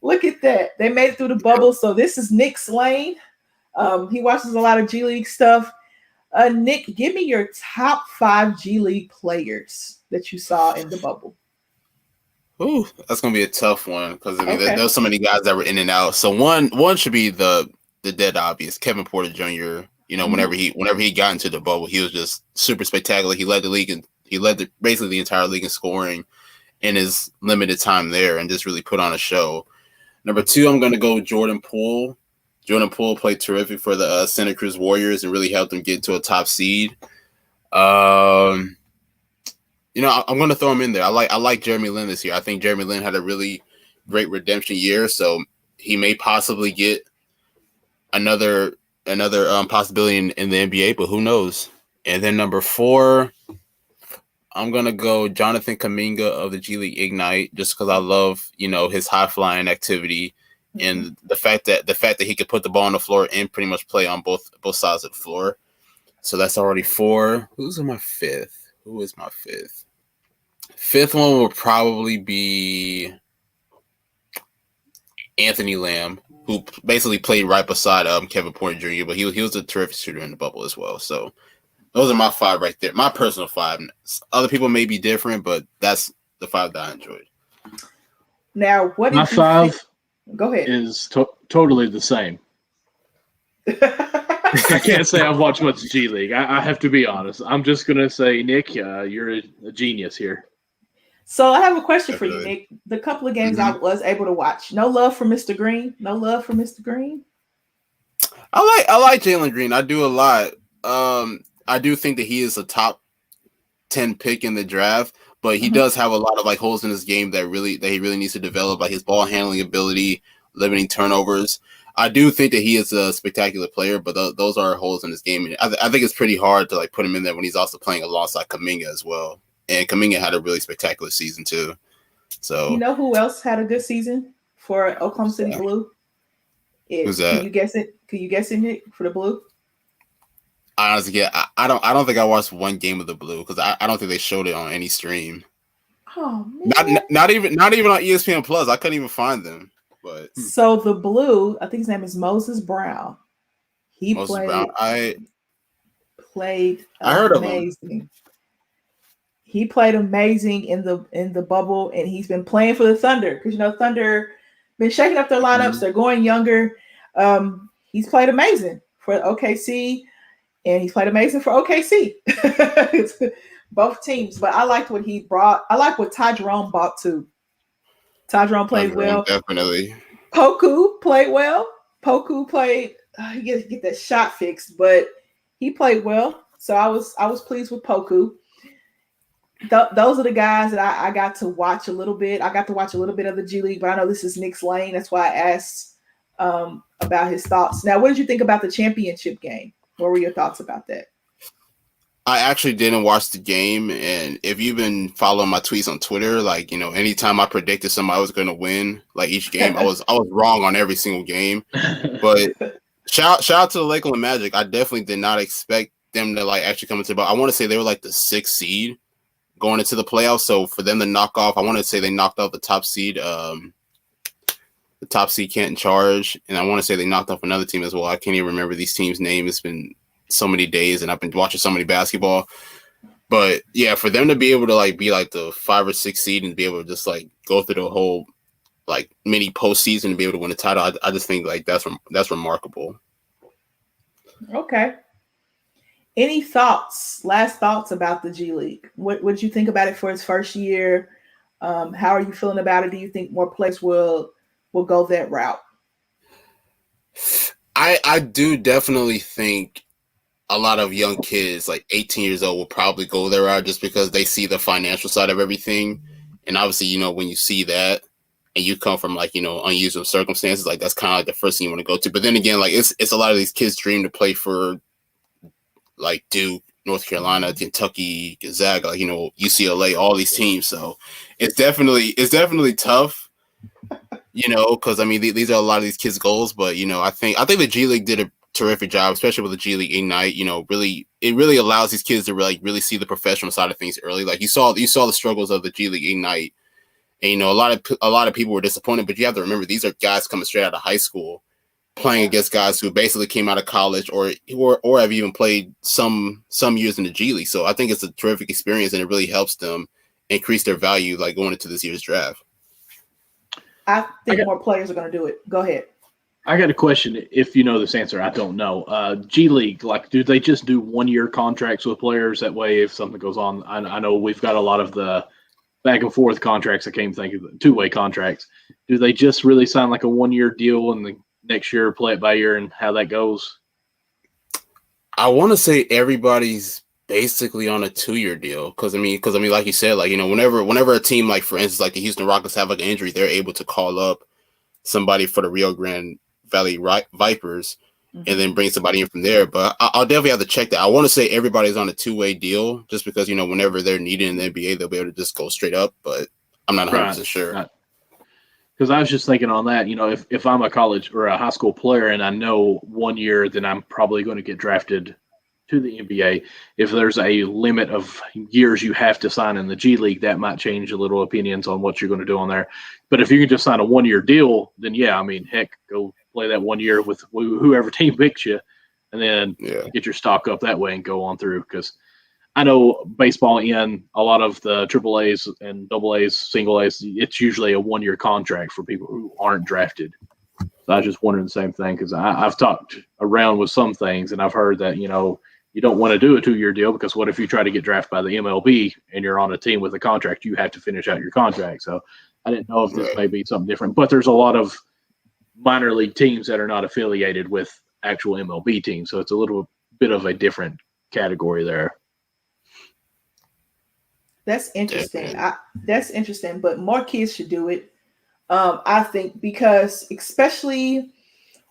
Look at that. They made it through the bubble. So this is Nick's lane. He watches a lot of G League stuff. Nick, give me your top 5 G League players that you saw in the bubble. Ooh, that's gonna be a tough one because there's so many guys that were in and out. So one should be the dead obvious, Kevin Porter Jr. Whenever he got into the bubble, he was just super spectacular. He led the league and basically the entire league in scoring in his limited time there, and just really put on a show. Number 2, I'm gonna go Jordan Poole. Jordan Poole played terrific for the Santa Cruz Warriors and really helped them get to a top seed. I'm going to throw him in there. I like Jeremy Lin this year. I think Jeremy Lin had a really great redemption year, so he may possibly get another possibility in the NBA, but who knows? And then number 4, I'm going to go Jonathan Kuminga of the G League Ignite, just because I love, his high-flying activity and the fact that he could put the ball on the floor and pretty much play on both sides of the floor. So that's already 4. Who is my 5th? Fifth one will probably be Anthony Lamb, who basically played right beside Kevin Porter Jr., but he was a terrific shooter in the bubble as well. So those are my 5 right there. My personal 5. Other people may be different, but that's the 5 that I enjoyed. Now, what my 5 go ahead is totally the same. I can't say I've watched much G League. I have to be honest. I'm just going to say, Nick, you're a genius here. So I have a question for you, Nick. The couple of games I was able to watch. No love for Mr. Green. I like Jalen Green. I do a lot. I do think that he is a top 10 pick in the draft, but he does have a lot of like holes in his game that he really needs to develop, like his ball handling ability, limiting turnovers. I do think that he is a spectacular player, but those are holes in his game. And I think it's pretty hard to like put him in there when he's also playing alongside Kuminga as well. And Kuminga had a really spectacular season too. So You know who else had a good season for Oklahoma City Blue? Who's that? Can you guess it? Can you guess it, Nick, for the Blue? Honestly, I don't think I watched one game of the Blue because I don't think they showed it on any stream. Oh man! Not even on ESPN Plus. I couldn't even find them. But so the Blue, I think his name is Moses Brown. He played. I heard amazing. Of him. He played amazing in the bubble, and he's been playing for the Thunder because Thunder been shaking up their lineups. Mm-hmm. They're going younger. He's played amazing for OKC, and he's played amazing for OKC. Both teams, but I liked what he brought. I like what Ty Jerome brought too. Ty Jerome played well. Definitely. Poku played well. Poku played. He get that shot fixed, but he played well. So I was pleased with Poku. Those are the guys that I got to watch a little bit. I got to watch a little bit of the G League, but I know this is Nick's lane. That's why I asked about his thoughts. Now, what did you think about the championship game? What were your thoughts about that? I actually didn't watch the game, and if you've been following my tweets on Twitter, like anytime I predicted somebody was going to win, like each game, I was wrong on every single game. But shout out to the Lakeland Magic. I definitely did not expect them to like actually come into the ball. I want to say they were like the 6th seed going into the playoffs. So for them to knock off, I want to say they knocked off the top seed Canton Charge, and I want to say they knocked off another team as well. I can't even remember these teams' name. It's been so many days, and I've been watching so many basketball. But yeah, for them to be able to like be like the 5 or 6 seed and be able to just like go through the whole like mini postseason and be able to win a title, I just think like that's remarkable. Okay. Any last thoughts about the G League? What did you think about it for its first year? How are you feeling about it? Do you think more players will go that route? I do definitely think a lot of young kids, like 18 years old, will probably go their route just because they see the financial side of everything. And obviously, when you see that and you come from like, unusual circumstances, like that's kind of like the first thing you want to go to. But then again, like it's a lot of these kids' dream to play for like Duke, North Carolina, Kentucky, Gonzaga, like, UCLA, all these teams. So it's definitely tough, because I mean, these are a lot of these kids' goals. But, I think the G League did a terrific job, especially with the G League Ignite. It really allows these kids to really see the professional side of things early. Like you saw the struggles of the G League Ignite, and a lot of people were disappointed. But you have to remember, these are guys coming straight out of high school, playing against guys who basically came out of college or have even played some years in the G League. So I think it's a terrific experience, and it really helps them increase their value, like going into this year's draft. I think more players are going to do it. Go ahead. I got a question. If you know this answer, I don't know. G League, like, do they just do 1-year contracts with players? That way, if something goes on, I know we've got a lot of the back and forth contracts. I can't think of the 2-way contracts. Do they just really sign like a 1-year deal and the next year play it by year and how that goes? I want to say everybody's basically on a 2-year deal because I mean, like you said, like whenever a team like, for instance, like the Houston Rockets have like an injury, they're able to call up somebody for the Rio Grande Valley Vipers and then bring somebody in from there. But I'll definitely have to check that. I want to say everybody's on a 2-way deal just because whenever they're needed in the NBA, they'll be able to just go straight up. But I'm not 100% sure. Right. Because I was just thinking on that, if I'm a college or a high school player and I know 1 year, then I'm probably going to get drafted to the NBA. If there's a limit of years you have to sign in the G League, that might change a little opinions on what you're going to do on there. But if you can just sign a 1-year deal, then yeah, I mean, heck, go play that 1 year with whoever team picks you, and then get your stock up that way and go on through. Because I know baseball in a lot of the triple A's and double A's, single A's, it's usually a 1-year contract for people who aren't drafted. So I was just wondering the same thing because I've talked around with some things and I've heard that, you don't want to do a 2-year deal because what if you try to get drafted by the MLB and you're on a team with a contract, you have to finish out your contract. So I didn't know if this may be something different, but there's a lot of minor league teams that are not affiliated with actual MLB teams. So it's a little bit of a different category there. That's interesting. Definitely. That's interesting, but more kids should do it. I think because especially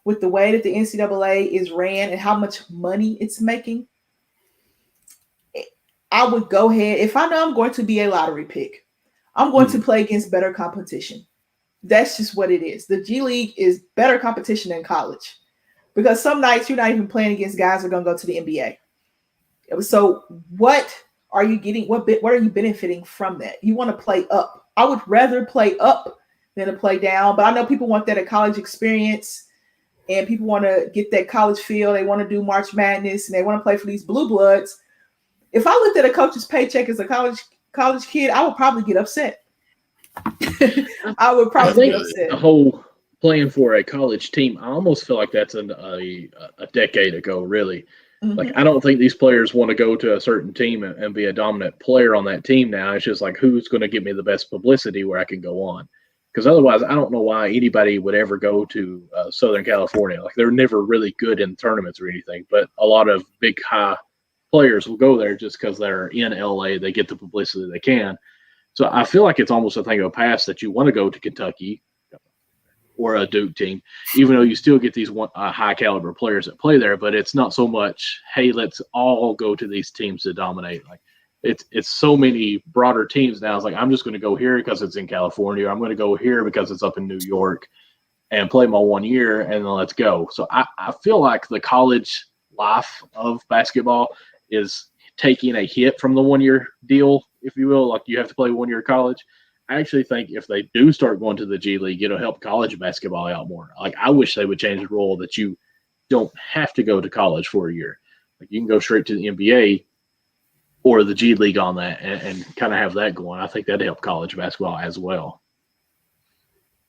with the way that the NCAA is ran and how much money it's making, I would go ahead if I know I'm going to be a lottery pick. I'm going to play against better competition. That's just what it is. The G League is better competition than college because some nights you're not even playing against guys who are going to go to the NBA. So what are you getting? What are you benefiting from that? You want to play up. I would rather play up than to play down. But I know people want that at college experience and people want to get that college feel. They want to do March Madness and they want to play for these blue bloods. If I looked at a coach's paycheck as a college kid, I would probably get upset. I would probably get upset. The whole playing for a college team, I almost feel like that's a decade ago, really. Mm-hmm. Like, I don't think these players want to go to a certain team and be a dominant player on that team now. It's just like, who's going to give me the best publicity where I can go on? Because otherwise, I don't know why anybody would ever go to Southern California. Like, they're never really good in tournaments or anything, but a lot of big, high players will go there just because they're in LA. They get the publicity they can. So I feel like it's almost a thing of the past that you want to go to Kentucky or a Duke team, even though you still get these high caliber players that play there, but it's not so much, hey, let's all go to these teams to dominate. Like, it's so many broader teams now. It's like, I'm just going to go here because it's in California. Or I'm going to go here because it's up in New York and play my 1 year and then let's go. So I feel like the college life of basketball is taking a hit from the 1 year deal, if you will. Like, you have to play 1 year college. I actually think if they do start going to the G League, it'll help college basketball out more. Like, I wish they would change the rule that you don't have to go to college for a year. Like, you can go straight to the NBA or the G League on that and kind of have that going. I think that'd help college basketball as well.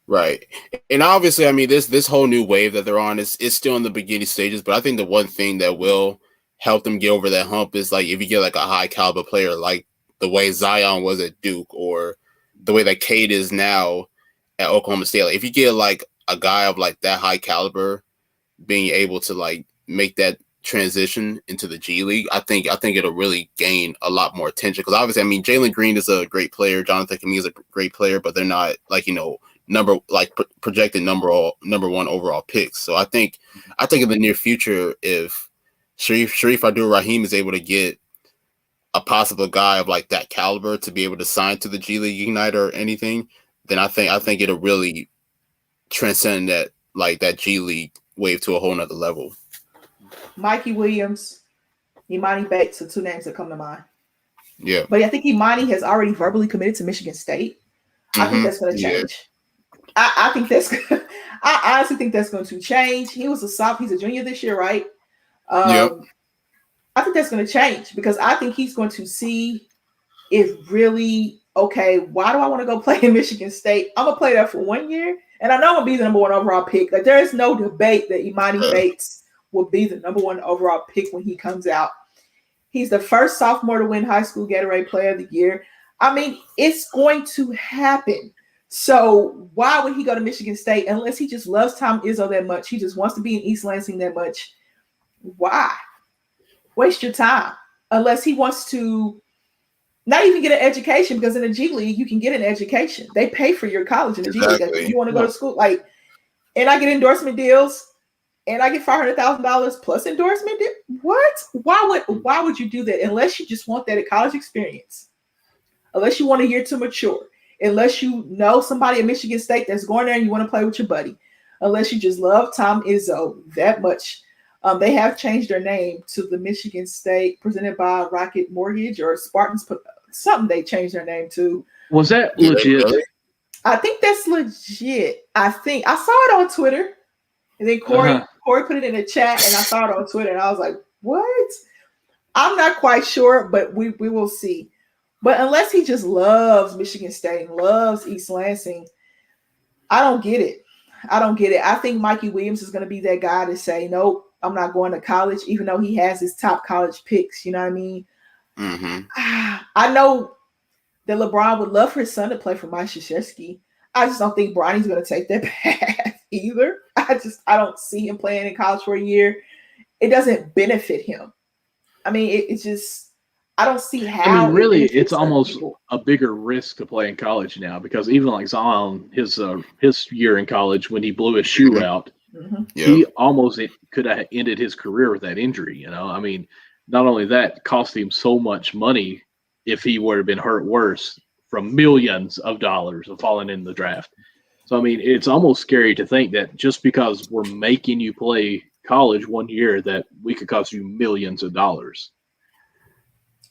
Right. And obviously, I mean, this whole new wave that they're on is still in the beginning stages, but I think the one thing that will help them get over that hump is, like, if you get like a high caliber player, like the way Zion was at Duke or the way that Cade is now at Oklahoma State. Like, if you get like a guy of like that high caliber being able to like make that transition into the G League, I think it'll really gain a lot more attention. Because obviously, I mean, Jalen Green is a great player, Jonathan Kaminga is a great player, but they're not like, projected number one overall picks. So I think in the near future, if Sharif Abdul-Rahim is able to get a possible guy of like that caliber to be able to sign to the G League Ignite or anything, then I think it'll really transcend that G League wave to a whole nother level. Mikey Williams, Imani Bates are two names that come to mind. Yeah. But I think Imani has already verbally committed to Michigan State. I think that's going to change. Yeah. I think I honestly think that's going to change. He's a junior this year, right? Yep. I think that's going to change because I think he's going to see if really, okay, why do I want to go play in Michigan State? I'm going to play there for 1 year, and I know I'm going to be the number one overall pick. Like, there is no debate that Imani Bates will be the number one overall pick when he comes out. He's the first sophomore to win high school Gatorade Player of the Year. I mean, it's going to happen. So why would he go to Michigan State unless he just loves Tom Izzo that much? He just wants to be in East Lansing that much. Why? Waste your time. Unless he wants to not even get an education, because in the G League, you can get an education. They pay for your college in the G League. If you want to go to school, like, and I get endorsement deals and I get $500,000 plus endorsement deal. What? Why would you do that? Unless you just want that college experience. Unless you want a year to mature. Unless you know somebody at Michigan State that's going there and you want to play with your buddy. Unless you just love Tom Izzo that much. They have changed their name to the Michigan State, presented by Rocket Mortgage or Spartans. Something they changed their name to. Was that legit? I think that's legit. I think I saw it on Twitter, and then Corey put it in the chat, and I saw it on Twitter, and I was like, "What?" I'm not quite sure, but we will see. But unless he just loves Michigan State and loves East Lansing, I don't get it. I think Mikey Williams is going to be that guy to say, nope, I'm not going to college, even though he has his top college picks. You know what I mean? Mm-hmm. I know that LeBron would love for his son to play for Mike Krzyzewski. I just don't think Bronny's going to take that path either. I don't see him playing in college for a year. It doesn't benefit him. I mean, it's just, I don't see how. I mean, really, it it's benefits other almost people. a bigger risk to play in college now because even like Zion, his year in college when he blew his shoe Mhm. out, Mhm. Yep. he almost could have ended his career with that injury. You know, I mean, not only that, it cost him so much money if he would have been hurt worse from millions of dollars of falling in the draft. So I mean, it's almost scary to think that just because we're making you play college one year, that we could cost you millions of dollars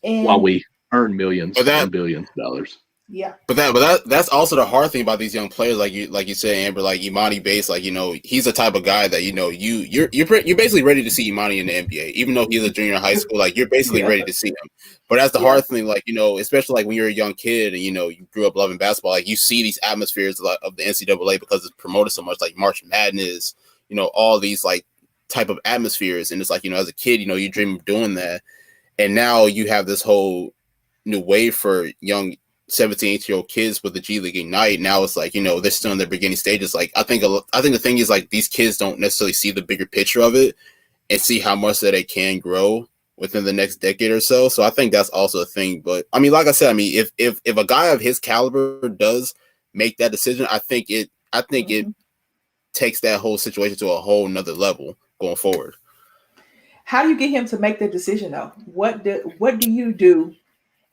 while And we earn But millions that and billions of dollars. yeah, that's also the hard thing about these young players, like you said, Amber, like Imani Bates, like he's the type of guy that you're basically ready to see Imani in the NBA, even though he's a junior in high school, like you're basically yeah, ready to see him. But that's the yeah. hard thing, like especially like when you're a young kid and you grew up loving basketball, like you see these atmospheres of the NCAA because it's promoted so much, like March Madness, all these like type of atmospheres, and it's like as a kid, you dream of doing that, and now you have this whole new wave for young 17, 18-year-old kids with the G League Ignite. Now it's like, they're still in their beginning stages. Like, I think the thing is like these kids don't necessarily see the bigger picture of it and see how much that they can grow within the next decade or so. So I think that's also a thing. But I mean, like I said, I mean, if a guy of his caliber does make that decision, I think it Mhm. takes that whole situation to a whole nother level going forward. How do you get him to make that decision though? What do you do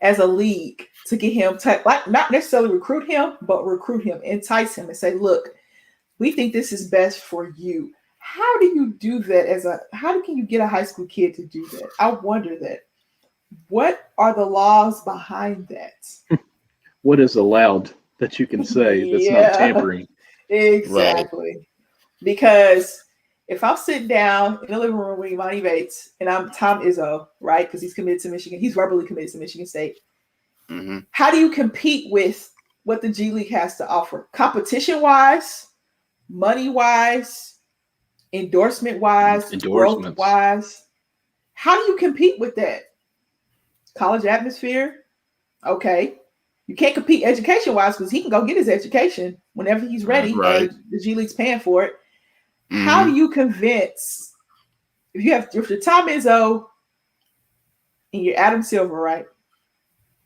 as a league to get him to, like, not necessarily recruit him, but recruit him, entice him, and say, look, we think this is best for you. How do you do that how can you get a high school kid to do that? I wonder that. What are the laws behind that? What is allowed that you can say that's not Yeah, tampering? Right. exactly. Because if I'm sitting down in the living room with Imani Bates and I'm Tom Izzo, right? Because he's committed to Michigan, he's verbally committed to Michigan State. Mm-hmm. How do you compete with what the G League has to offer? Competition wise, money wise, endorsement wise, growth Endorsements. wise. How do you compete with that? College atmosphere? Okay. You can't compete education wise because he can go get his education whenever he's ready. Right. The G League's paying for it. How Mm-hmm. do you convince if you're Tom Izzo and you're Adam Silver, right?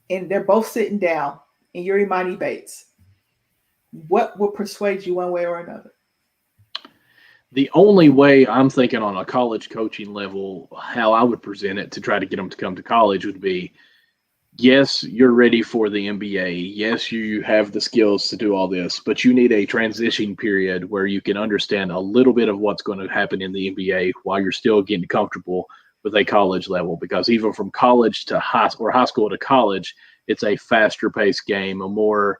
And they're both sitting down and you're Imani Bates, what will persuade you one way or another? The only way I'm thinking on a college coaching level, how I would present it to try to get them to come to college would be, yes, you're ready for the NBA. Yes, you have the skills to do all this, but you need a transition period where you can understand a little bit of what's going to happen in the NBA while you're still getting comfortable with a college level. Because even from college to high school to college, it's a faster paced game, a more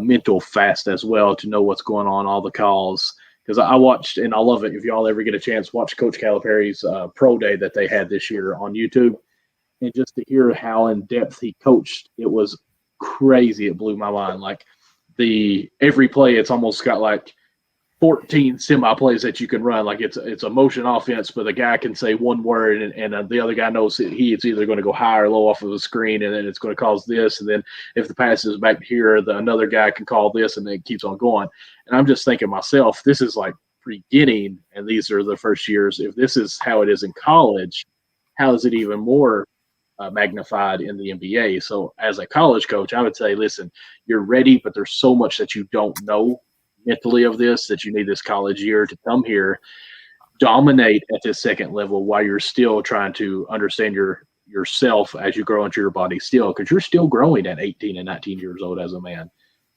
mental fast as well to know what's going on, all the calls. Because I watched, and I love it. If y'all ever get a chance, watch Coach Calipari's pro day that they had this year on YouTube, and just to hear how in depth he coached, it was crazy. It blew my mind. Like every play, it's almost got like 14 semi plays that you can run. Like it's a motion offense, but the guy can say one word, and the other guy knows it's either going to go high or low off of the screen, and then it's going to cause this. And then if the pass is back here, another guy can call this, and then it keeps on going. And I'm just thinking myself, this is like beginning, and these are the first years. If this is how it is in college, how is it even more magnified in the NBA? So as a college coach, I would say, listen, you're ready, but there's so much that you don't know mentally of this that you need this college year to come here, dominate at this second level while you're still trying to understand yourself as you grow into your body still, because you're still growing at 18 and 19 years old as a man.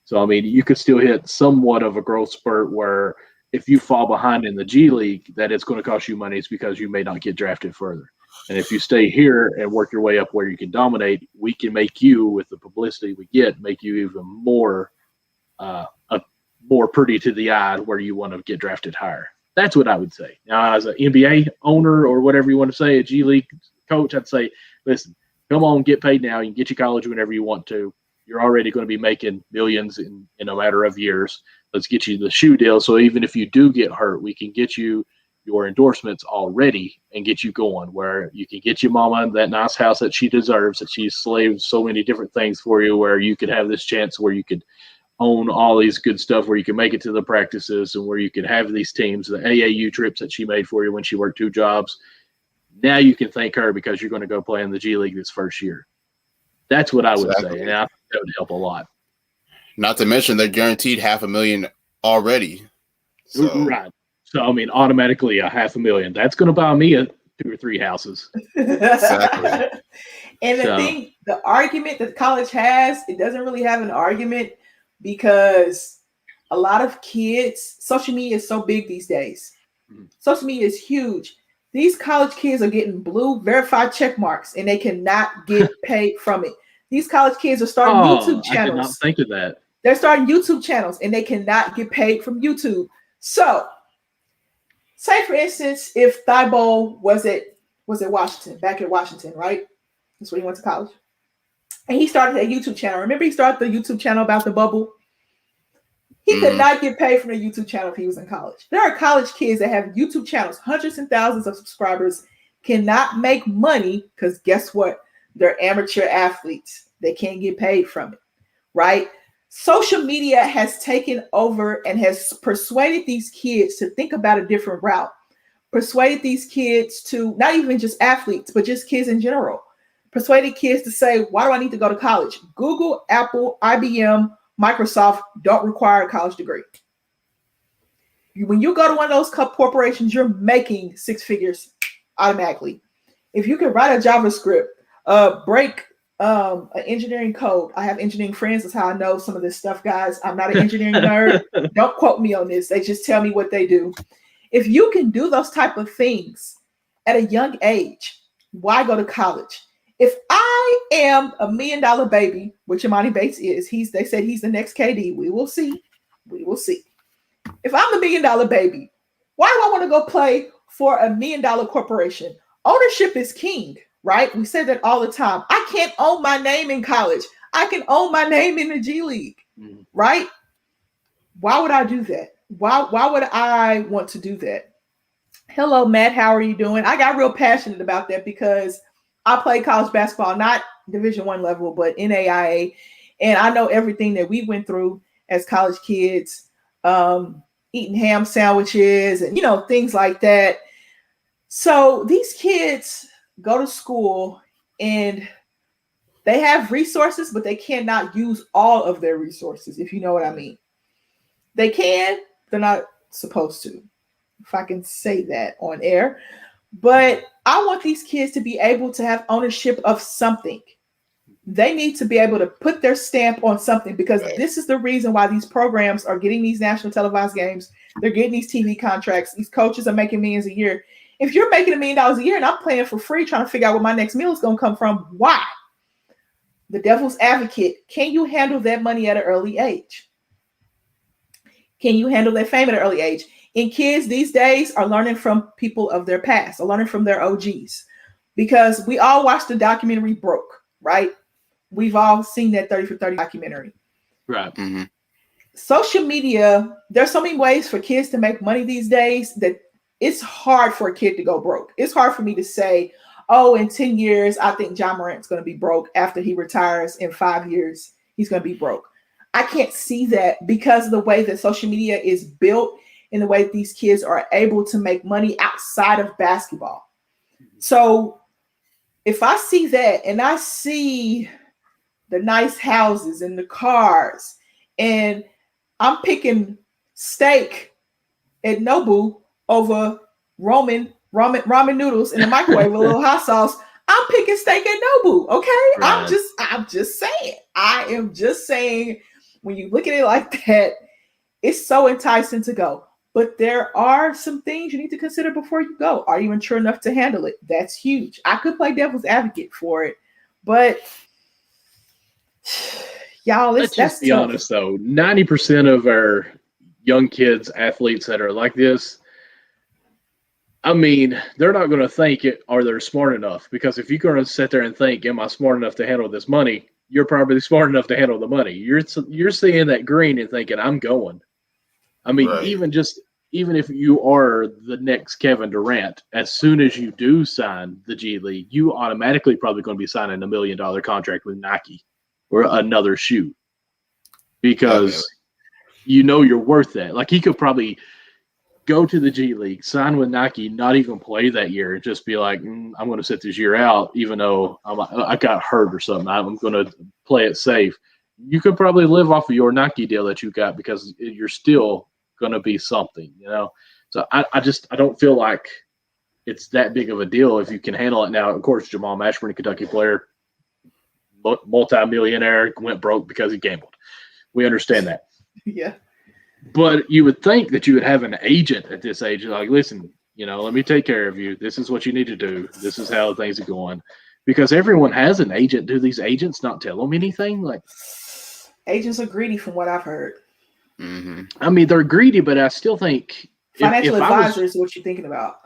So, I mean, you could still hit somewhat of a growth spurt where if you fall behind in the G League, that it's going to cost you money. It's because you may not get drafted further. And if you stay here and work your way up where you can dominate, we can make you, with the publicity we get, make you even more more pretty to the eye where you want to get drafted higher. That's what I would say. Now, as an NBA owner or whatever you want to say, a G League coach, I'd say, listen, come on, get paid now. You can get your college whenever you want to. You're already going to be making millions in a matter of years. Let's get you the shoe deal. So even if you do get hurt, we can get you your endorsements already and get you going, where you can get your mama that nice house that she deserves, that she's slaved so many different things for you, where you could have this chance where you could own all these good stuff, where you can make it to the practices and where you can have these teams, the AAU trips that she made for you when she worked 2 jobs. Now you can thank her because you're going to go play in the G League this first year. That's what I would Exactly. say, and I think that would help a lot. Not to mention they're guaranteed $500,000 already. So. Right. So I mean, automatically $500,000. That's going to buy me 2 or 3 houses. Exactly. And the argument that college has, it doesn't really have an argument because a lot of kids, social media is so big these days. Mm-hmm. Social media is huge. These college kids are getting blue verified check marks and they cannot get paid from it. These college kids are starting YouTube channels. I did not think of that. They're starting YouTube channels and they cannot get paid from YouTube. So, say for instance, if Thibault was at Washington, back at Washington, right? That's where he went to college. And he started a YouTube channel. Remember he started the YouTube channel about the bubble? He could not get paid from the YouTube channel if he was in college. There are college kids that have YouTube channels, hundreds and thousands of subscribers, cannot make money because guess what? They're amateur athletes. They can't get paid from it, right? Social media has taken over and has persuaded these kids to think about a different route. Persuaded these kids to, not even just athletes, but just kids in general. Persuaded kids to say, why do I need to go to college? Google, Apple, IBM, Microsoft don't require a college degree. When you go to one of those corporations, you're making 6 figures automatically. If you can write a JavaScript, break an engineering code. I have engineering friends. That's how I know some of this stuff, guys. I'm not an engineering nerd. Don't quote me on this. They just tell me what they do. If you can do those type of things at a young age, why go to college? If I am a $1 million baby, which Imani Bates is, they said he's the next KD. We will see. We will see. If I'm a $1 million baby, why do I want to go play for a $1 million corporation? Ownership is king, right? We say that all the time. I can't own my name in college. I can own my name in the G League, right? Why would I do that? Why would I want to do that? Hello, Matt. How are you doing? I got real passionate about that because I played college basketball, not Division I level, but NAIA. And I know everything that we went through as college kids, eating ham sandwiches and, things like that. So these kids go to school and they have resources, but they cannot use all of their resources, if you know what I mean. They can, they're not supposed to, if I can say that on air. But I want these kids to be able to have ownership of something. They need to be able to put their stamp on something because this is the reason why these programs are getting these national televised games. They're getting these TV contracts. These coaches are making millions a year. If you're making $1 million a year and I'm playing for free, trying to figure out where my next meal is going to come from, why? The devil's advocate, can you handle that money at an early age? Can you handle that fame at an early age? And kids these days are learning from people of their past, are learning from their OGs. Because we all watched the documentary Broke, right? We've all seen that 30 for 30 documentary. Right. Mm-hmm. Social media, there's so many ways for kids to make money these days that it's hard for a kid to go broke. It's hard for me to say, oh, in 10 years, I think John Morant's going to be broke. After he retires in 5 years, he's going to be broke. I can't see that because of the way that social media is built and the way that these kids are able to make money outside of basketball. So if I see that and I see the nice houses and the cars and I'm picking steak at Nobu over ramen noodles in the microwave with a little hot sauce, I'm picking steak at Nobu, okay? Right. I'm just saying. I am just saying when you look at it like that, it's so enticing to go. But there are some things you need to consider before you go. Are you mature enough to handle it? That's huge. I could play devil's advocate for it, but y'all, let's just be honest though. 90% of our young kids, athletes that are like this, I mean, they're not going to think it or they're smart enough, because if you're going to sit there and think, am I smart enough to handle this money? You're probably smart enough to handle the money. You're seeing that green and thinking, I'm going. I mean, right. even if you are the next Kevin Durant, as soon as you do sign the G League, you automatically probably going to be signing $1 million contract with Nike or another shoe, because you know you're worth that. Like he could probably go to the G League, sign with Nike, not even play that year, and just be like, I'm going to sit this year out, even though I got hurt or something. I'm going to play it safe. You could probably live off of your Nike deal that you got because you're still going to be something, you know? So I don't feel like it's that big of a deal if you can handle it. Now, of course, Jamal Mashburn, a Kentucky player, multi-millionaire, went broke because he gambled. We understand that. Yeah. But you would think that you would have an agent at this age. Like, listen, let me take care of you. This is what you need to do. This is how things are going. Because everyone has an agent. Do these agents not tell them anything? Like, agents are greedy from what I've heard. Mm-hmm. I mean, they're greedy, but I still think financial advisors is what you're thinking about.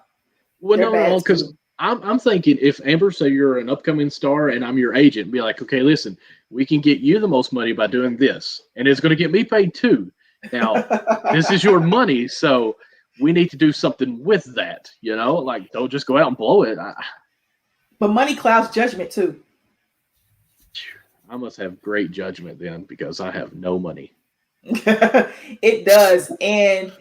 Well, no, because I'm thinking if Amber, say you're an upcoming star and I'm your agent, be like, okay, listen, we can get you the most money by doing this, and it's going to get me paid too. Now, this is your money, so we need to do something with that. Like don't just go out and blow it. But money clouds judgment too. I must have great judgment then because I have no money. It does, and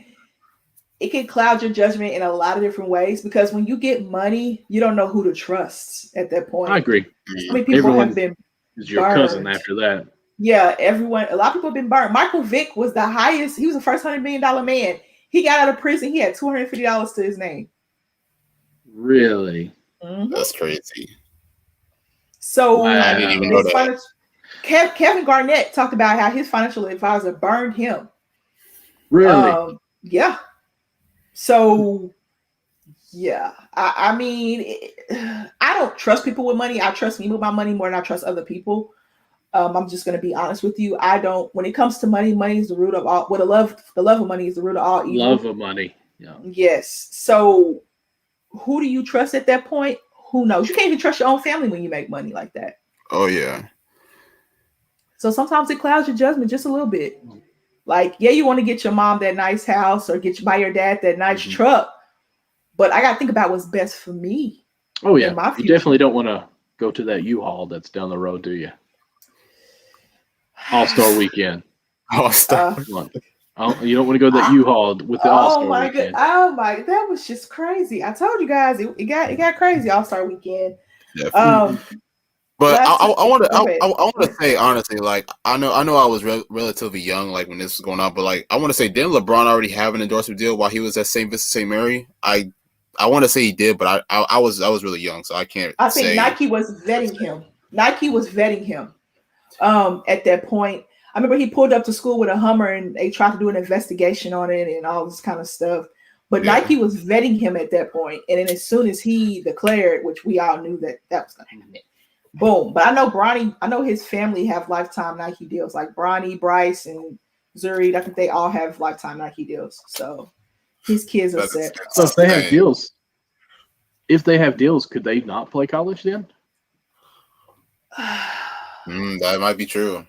it can cloud your judgment in a lot of different ways because when you get money, you don't know who to trust at that point. I agree. I mean, people have been is your burned. cousin after that. Yeah, a lot of people have been burned. Michael Vick was the highest. He was the first $100 million man. He got out of prison. He had $250 to his name. Really? Mm-hmm. That's crazy. So I didn't even know that. Kevin Garnett talked about how his financial advisor burned him. Really? Yeah. So, yeah. I mean, I don't trust people with money. I trust me with my money more than I trust other people. I'm just going to be honest with you. I don't. When it comes to money, money is the root of all. The love of money is the root of all evil. Love of money. Yeah. Yes. So, who do you trust at that point? Who knows? You can't even trust your own family when you make money like that. Oh yeah. So sometimes it clouds your judgment just a little bit. Like, yeah, you want to get your mom that nice house or buy your dad that nice truck, but I got to think about what's best for me. Oh yeah, you definitely don't want to go to that U-Haul that's down the road, do you? All-Star Weekend. All-Star. You don't want to go to that U-Haul with the All-Star Weekend. Oh my, that was just crazy. I told you guys it got crazy All-Star Weekend. Yeah, but I want to say honestly, like I know I was relatively young, like when this was going on, but like I want to say, didn't LeBron already have an endorsement deal while he was at St. Vincent St. Mary? I want to say he did, but I was really young, so I can't. I think Nike was vetting him. At that point, I remember he pulled up to school with a Hummer, and they tried to do an investigation on it and all this kind of stuff. But yeah. Nike was vetting him at that point, and then as soon as he declared, which we all knew that was going to happen. Boom. But I know his family have lifetime Nike deals, like Bronny, Bryce, and Zuri. I think they all have lifetime Nike deals. So his kids are set. So if they have deals, could they not play college then? That might be true.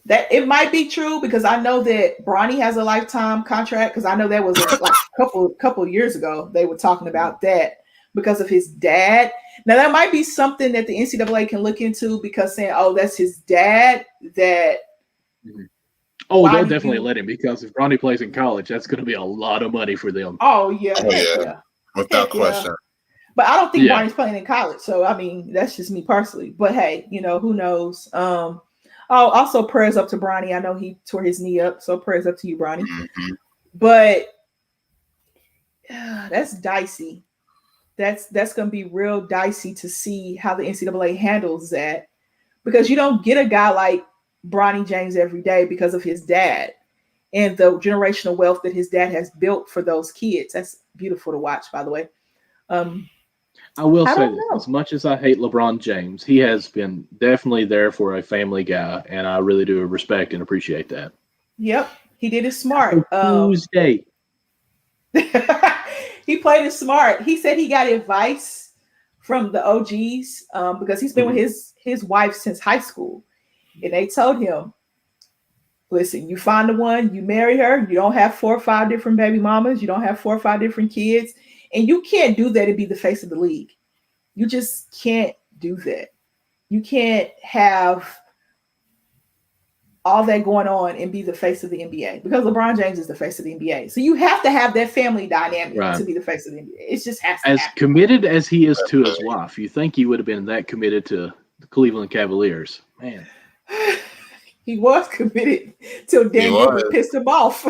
That it might be true because I know that Bronny has a lifetime contract because I know that was like a couple years ago. They were talking about that because of his dad. Now that might be something that the NCAA can look into because saying, "Oh, that's his dad." That they'll definitely let him because if Bronny plays in college, that's going to be a lot of money for them. Oh yeah. Without question. Yeah. But I don't think Bronny's playing in college, so I mean that's just me personally. But hey, who knows? Also prayers up to Bronny. I know he tore his knee up, so prayers up to you, Bronny. Mm-hmm. But that's dicey. That's going to be real dicey to see how the NCAA handles that because you don't get a guy like Bronny James every day because of his dad and the generational wealth that his dad has built for those kids. That's beautiful to watch, by the way. I will say this, as much as I hate LeBron James, he has been definitely there for a family guy, and I really do respect and appreciate that. Yep, he did it smart. Tuesday. He played it smart. He said he got advice from the OGs because he's been with his wife since high school. And they told him, listen, you find the one, you marry her, you don't have 4 or 5 different baby mamas, you don't have 4 or 5 different kids. And you can't do that and be the face of the league. You just can't do that. You can't have all that going on and be the face of the NBA because LeBron James is the face of the NBA. So you have to have that family dynamic to be the face of the NBA. It just has to as happen. committed as he is to his wife. You think he would have been that committed to the Cleveland Cavaliers, man? He was committed till Dan Gilbert pissed him off.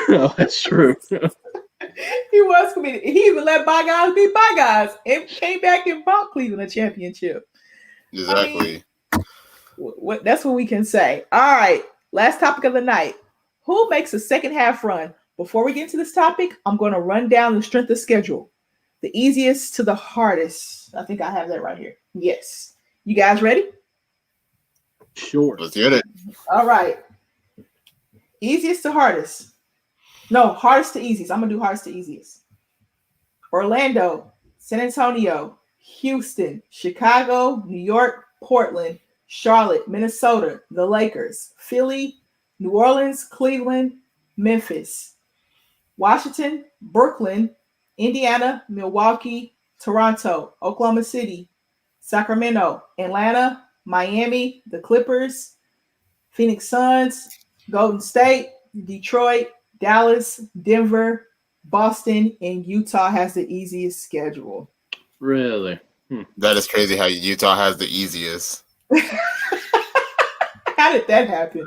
No, that's true. He was committed. He even let bygones be bygones and came back and brought Cleveland a championship. Exactly. I mean, that's what we can say. All right. Last topic of the night. Who makes a second half run? Before we get into this topic, I'm going to run down the strength of schedule. The easiest to the hardest. I think I have that right here. Yes. You guys ready? Sure. Let's get it. All right. Easiest to hardest. No, hardest to easiest. I'm going to do hardest to easiest. Orlando, San Antonio, Houston, Chicago, New York, Portland, Charlotte, Minnesota, the Lakers, Philly, New Orleans, Cleveland, Memphis, Washington, Brooklyn, Indiana, Milwaukee, Toronto, Oklahoma City, Sacramento, Atlanta, Miami, the Clippers, Phoenix Suns, Golden State, Detroit, Dallas, Denver, Boston, and Utah has the easiest schedule. Really? That is crazy how Utah has the easiest. How did that happen?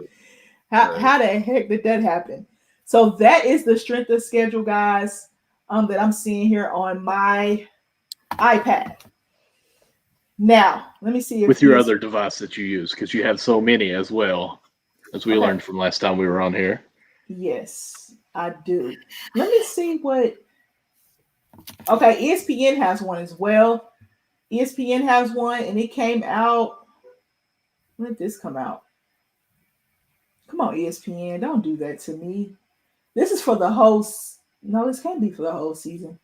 How the heck did that happen? So that is the strength of schedule, guys, that I'm seeing here on my iPad. Now, let me see if with your other device that you use, because you have so many as well, as we learned from last time we were on here. Yes, I do. Let me see what. Okay, ESPN has one as well. ESPN has one, and it came out. When did this come out? Come on, ESPN. Don't do that to me. This is for the whole. No, this can't be for the whole season.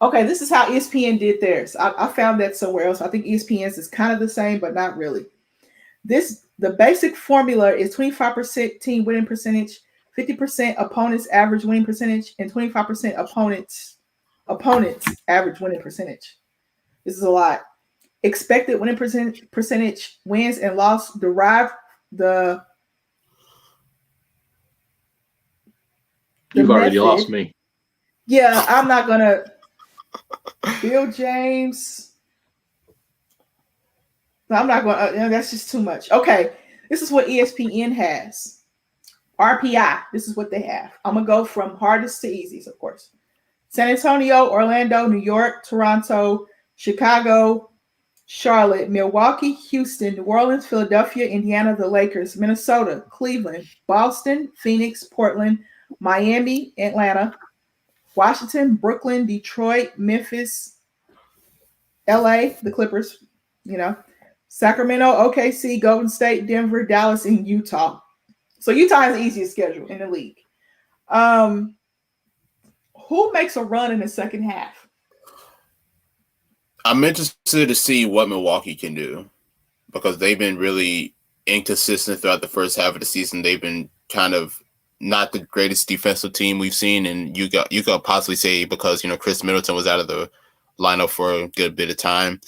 Okay, this is how ESPN did theirs. I found that somewhere else. I think ESPN's is kind of the same, but not really. The basic formula is 25% team winning percentage, 50% opponents average winning percentage, and 25% opponents average winning percentage. This is a lot. Expected winning percentage, wins and loss derive the You've already method. lost me. Yeah, I'm not gonna. Bill James. No, I'm not going to. That's just too much. Okay, this is what ESPN has. RPI. This is what they have. I'm going to go from hardest to easiest, of course. San Antonio, Orlando, New York, Toronto, Chicago, Charlotte, Milwaukee, Houston, New Orleans, Philadelphia, Indiana, the Lakers, Minnesota, Cleveland, Boston, Phoenix, Portland, Miami, Atlanta, Washington, Brooklyn, Detroit, Memphis, LA, the Clippers, Sacramento, OKC, Golden State, Denver, Dallas, and Utah. So Utah has the easiest schedule in the league. Who makes a run in the second half? I'm interested to see what Milwaukee can do because they've been really inconsistent throughout the first half of the season. They've been kind of not the greatest defensive team we've seen, and you could possibly say because Chris Middleton was out of the lineup for a good bit of time.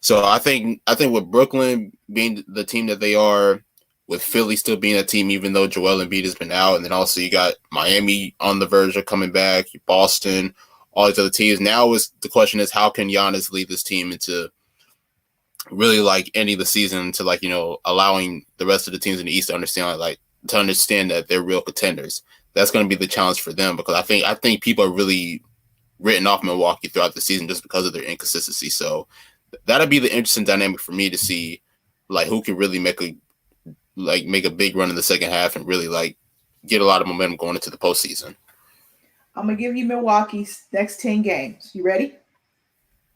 So I think with Brooklyn being the team that they are, with Philly still being a team even though Joel Embiid has been out, and then also you got Miami on the verge of coming back, Boston, all these other teams. Now the question is how can Giannis lead this team into really ending the season to allowing the rest of the teams in the East to understand that they're real contenders. That's going to be the challenge for them because I think people are really written off Milwaukee throughout the season just because of their inconsistency. So that'll be the interesting dynamic for me to see who can really make a big run in the second half and really get a lot of momentum going into the postseason. I'm going to give you Milwaukee's next 10 games. You ready?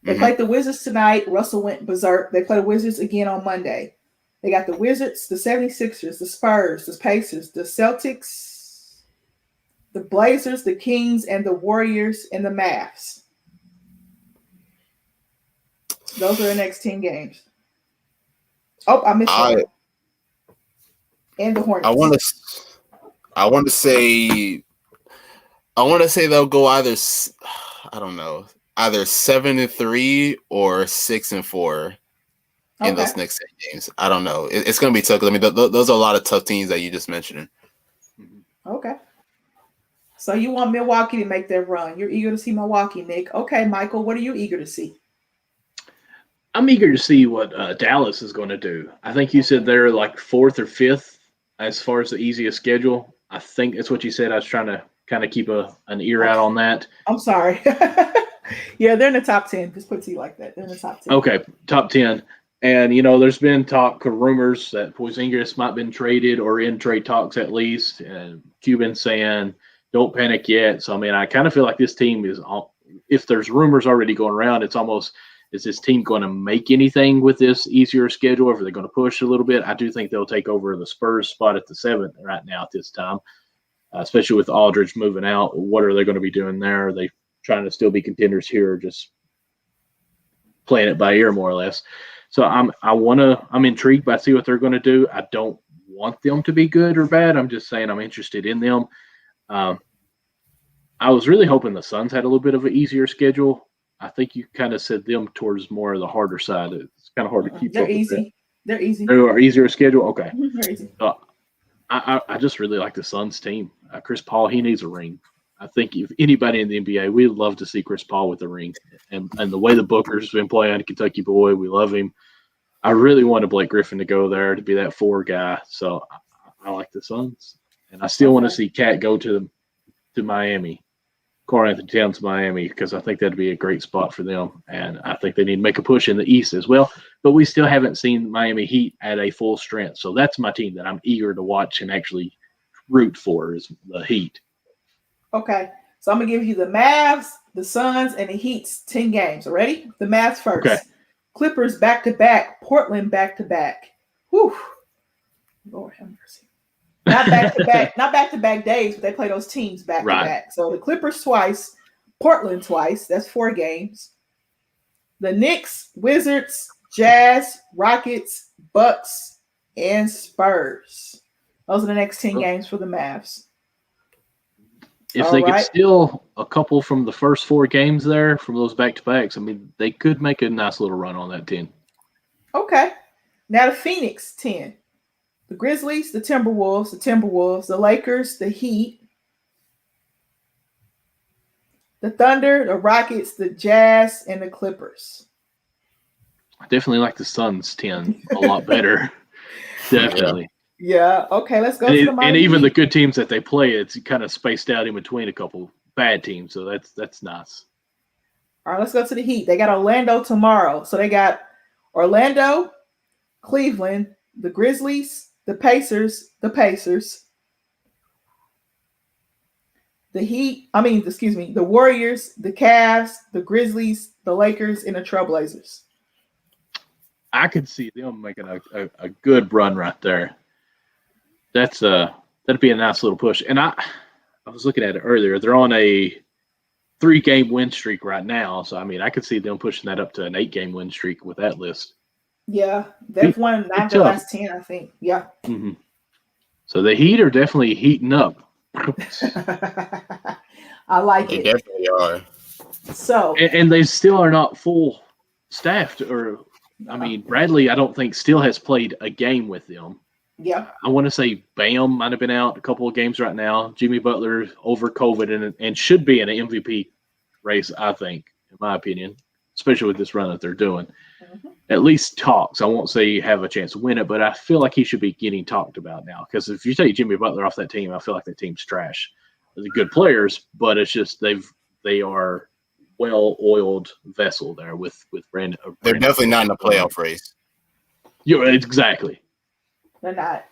They played the Wizards tonight. Russell went berserk. They play the Wizards again on Monday. They got the Wizards, the 76ers, the Spurs, the Pacers, the Celtics, the Blazers, the Kings, and the Warriors, and the Mavs. Those are the next 10 games. Oh, I missed one. And the Hornets. I want to say they'll go either 7-3 or 6-4. in those next 10 games. I don't know. It's going to be tough. I mean, those are a lot of tough teams that you just mentioned. Okay. So you want Milwaukee to make their run. You're eager to see Milwaukee, Nick. Okay, Michael, what are you eager to see? I'm eager to see what Dallas is going to do. I think you said they're like 4th or 5th as far as the easiest schedule. I think that's what you said. I was trying to kind of keep an ear out on that. I'm sorry. Yeah, they're in the top 10. Just put it to you like that. They're in the top 10. Okay, top 10. And, there's been talk of rumors that Porzingis might have been traded or in trade talks at least. And Cuban saying, don't panic yet. So, I mean, I kind of feel like this team is – if there's rumors already going around, it's almost – is this team going to make anything with this easier schedule? Or are they going to push a little bit? I do think they'll take over the Spurs spot at the 7th right now at this time, especially with Aldridge moving out. What are they going to be doing there? Are they trying to still be contenders here or just playing it by ear more or less? So I'm intrigued by see what they're going to do. I don't want them to be good or bad. I'm just saying I'm interested in them. I was really hoping the Suns had a little bit of an easier schedule. I think you kind of said them towards more of the harder side. It's kind of hard to keep They're up easy. with that. They're easy. They're easier schedule? Okay. They're easy. I just really like the Suns team. Chris Paul, he needs a ring. I think if anybody in the NBA, we'd love to see Chris Paul with a ring. And the way the Booker's been playing, Kentucky boy, we love him. I really wanted Blake Griffin to go there to be that 4 guy. So I like the Suns. And I still want to see Cat go to Miami. Karl-Anthony Towns to Miami because I think that'd be a great spot for them. And I think they need to make a push in the East as well. But we still haven't seen Miami Heat at a full strength. So that's my team that I'm eager to watch and actually root for is the Heat. Okay. So I'm going to give you the Mavs, the Suns, and the Heat's 10 games. Ready? The Mavs first. Okay. Clippers back-to-back. Portland back-to-back. Whew. Lord have mercy. Not back-to-back days, but they play those teams back-to-back. Right. So the Clippers twice, Portland twice. That's 4 games. The Knicks, Wizards, Jazz, Rockets, Bucks, and Spurs. Those are the next 10 games for the Mavs. If they could steal a couple from the first 4 games there from those back-to-backs, I mean, they could make a nice little run on that 10. Okay. Now the Phoenix 10. The Grizzlies, the Timberwolves, the Lakers, the Heat, the Thunder, the Rockets, the Jazz, and the Clippers. I definitely like the Suns 10 a lot better. Definitely. Yeah. Okay, let's go to the Miami And even Heat. the good teams that they play, it's kind of spaced out in between a couple bad teams. So that's nice. All right, let's go to the Heat. They got Orlando tomorrow. So they got Orlando, Cleveland, the Grizzlies, the Pacers, the Warriors, the Cavs, the Grizzlies, the Lakers, and the Trailblazers. I could see them making a good run right there. That'd be a nice little push. And I was looking at it earlier. They're on a 3-game win streak right now. So I mean, I could see them pushing that up to an 8-game win streak with that list. Yeah, they've won 9 of the last 10, I think. Yeah. Mm-hmm. So the Heat are definitely heating up. I like it. They definitely are. So and they still are not full staffed. Bradley, I don't think still has played a game with them. Yeah. I want to say Bam might have been out a couple of games right now. Jimmy Butler over COVID and should be in an MVP race, I think, in my opinion, especially with this run that they're doing. Mm-hmm. At least talks. I won't say you have a chance to win it, but I feel like he should be getting talked about now. Because if you take Jimmy Butler off that team, I feel like that team's trash. They're good players, but it's just they are well-oiled vessel there with Brandon. They're definitely not in the playoff race. Yeah, exactly. They're not.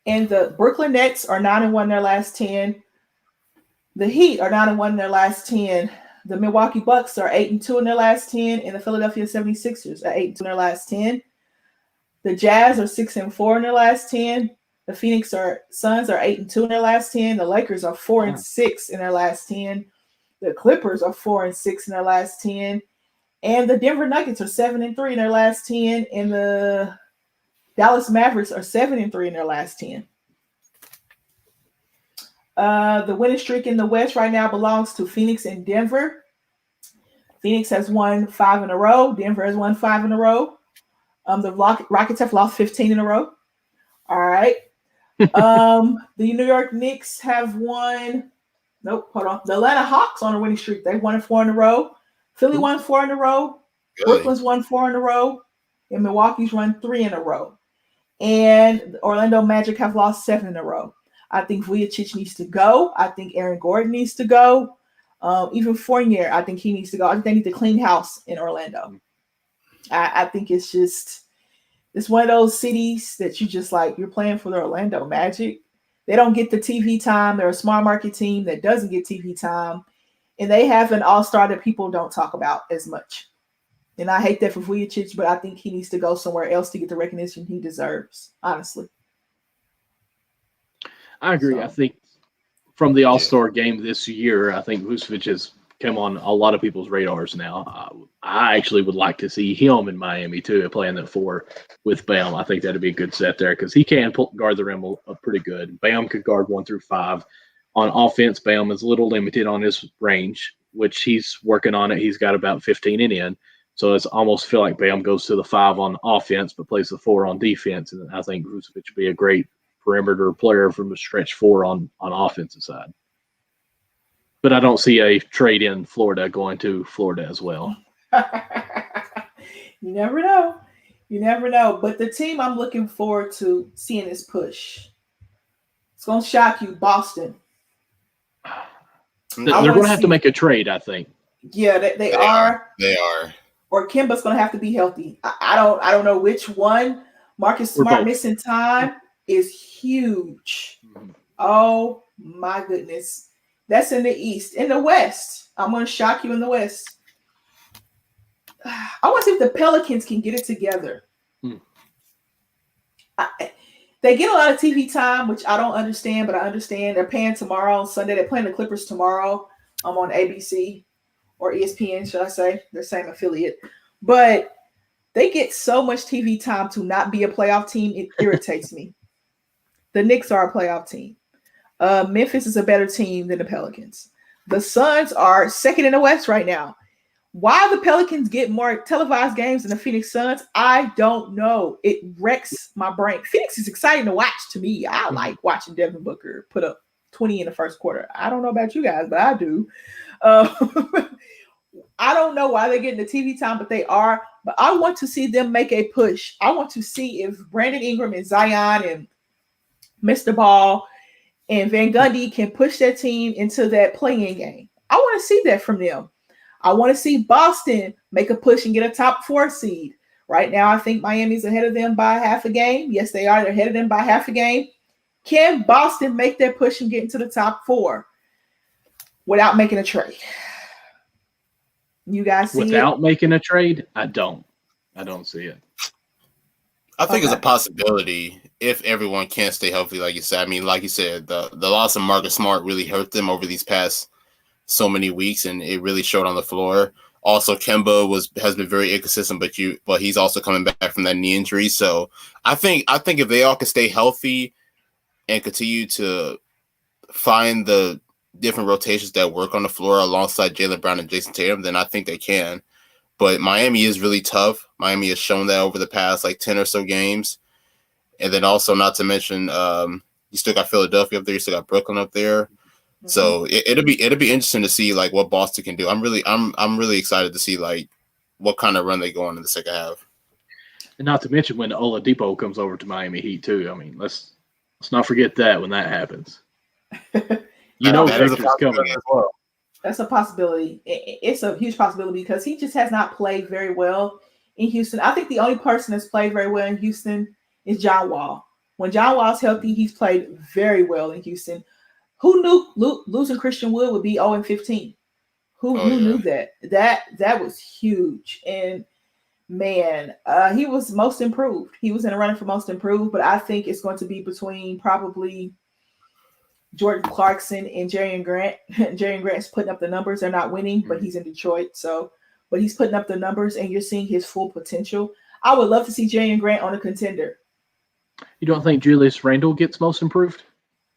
And the Brooklyn Nets are 9-1 in their last 10. The Heat are 9-1 in their last 10. The Milwaukee Bucks are 8-2 in their last 10, and the Philadelphia 76ers are 8-2 in their last 10. The Jazz are 6-4 in their last 10. The Phoenix Suns are 8-2 in their last 10. The Lakers are 4-6 in their last 10. The Clippers are 4-6 in their last 10. And the Denver Nuggets are 7-3 in their last 10. And the Dallas Mavericks are 7-3 in their last 10. The winning streak in the West right now belongs to Phoenix and Denver. Phoenix has won 5 in a row. Denver has won 5 in a row. The Rockets have lost 15 in a row. All right. The New York Knicks have won. Nope, hold on. The Atlanta Hawks on a winning streak. They've won 4 in a row. Philly won 4 in a row. Really? Brooklyn's won 4 in a row. And Milwaukee's run 3 in a row. And the Orlando Magic have lost 7 in a row. I think Vujicic needs to go. I think Aaron Gordon needs to go. Even Fournier, I think he needs to go. I think they need to clean house in Orlando. I think it's one of those cities that you just like, you're playing for the Orlando Magic. They don't get the TV time. They're a small market team that doesn't get TV time. And they have an all-star that people don't talk about as much. And I hate that for Vujicic, but I think he needs to go somewhere else to get the recognition he deserves, honestly. I agree. I think from the All-Star game this year, I think Vucevic has come on a lot of people's radars now. I actually would like to see him in Miami, too, playing that 4 with Bam. I think that'd be a good set there because he can guard the rim pretty good. Bam could guard 1 through 5. On offense, Bam is a little limited on his range, which he's working on it. He's got about 15 in. So it's almost feel like Bam goes to the 5 on offense, but plays the 4 on defense. And I think Vucevic would be a great perimeter player from the stretch 4 on offensive side. But I don't see a trade in Florida going to Florida as well. You never know. You never know. But the team I'm looking forward to seeing this push. It's going to shock you, Boston. They're going to have to make a trade, I think. Yeah, they are. They are. Or Kemba's going to have to be healthy. I don't know which one. Marcus Smart missing time is huge. Oh, my goodness. That's in the East. In the West, I'm going to shock you in the West. I want to see if the Pelicans can get it together. They get a lot of TV time, which I don't understand, but I understand. They're paying tomorrow on Sunday. They're playing the Clippers tomorrow on ABC or ESPN, should I say. They're same affiliate. But they get so much TV time to not be a playoff team. It irritates me. The Knicks are a playoff team. Memphis is a better team than the Pelicans. The Suns are second in the West right now. Why the Pelicans get more televised games than the Phoenix Suns, I don't know. It wrecks my brain. Phoenix is exciting to watch to me. I like watching Devin Booker put up 20 in the first quarter. I don't know about you guys, but I do. I don't know why they're getting the TV time, but they are. But I want to see them make a push. I want to see if Brandon Ingram and Zion and Mr. Ball and Van Gundy can push their team into that playing game. I want to see that from them. I want to see Boston make a push and get a top 4 seed. Right now, I think Miami's ahead of them by half a game. Yes, they are. They're ahead of them by half a game. Can Boston make their push and get into the top 4 without making a trade? You guys see without making a trade? I don't see it. I think it's a possibility if everyone can't stay healthy, like you said. I mean, like you said, the loss of Marcus Smart really hurt them over these past so many weeks, and it really showed on the floor. Also, Kemba has been very inconsistent, but he's also coming back from that knee injury. So I think if they all can stay healthy and continue to find the different rotations that work on the floor alongside Jaylen Brown and Jason Tatum, then I think they can. But Miami is really tough. Miami has shown that over the past 10 or so games. And then also, not to mention, you still got Philadelphia up there, you still got Brooklyn up there. Mm-hmm. So it'll be interesting to see what Boston can do. I'm really excited to see what kind of run they go on in the second half. And not to mention when Oladipo comes over to Miami Heat too. I mean, let's not forget that when that happens. Victor's coming as well. That's a possibility. It's a huge possibility because he just has not played very well in Houston. I think the only person that's played very well in Houston is John Wall. When John Wall's healthy, he's played very well in Houston. Who knew losing Christian Wood would be 0-15? Who knew that? That was huge. And man, he was most improved. He was in a running for most improved, but I think it's going to be between probably Jordan Clarkson and Jerian Grant. Jerian Grant's putting up the numbers. They're not winning, but he's in Detroit. But he's putting up the numbers, and you're seeing his full potential. I would love to see Jerian Grant on a contender. You don't think Julius Randle gets most improved?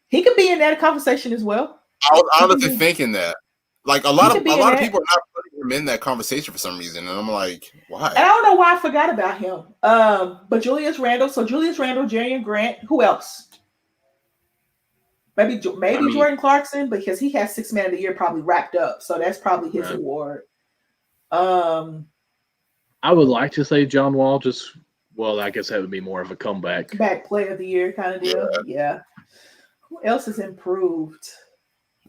He could be in that conversation as well. I was honestly thinking that. A lot of people are not putting him in that conversation for some reason, and I'm like, why? And I don't know why I forgot about him. But Julius Randle. So Julius Randle, Jarian Grant. Who else? Maybe Jordan Clarkson, because he has 6 Man of the Year probably wrapped up. So that's probably his award. I would like to say John Wall. I guess that would be more of a comeback player of the year kind of deal. Yeah. Who else has improved?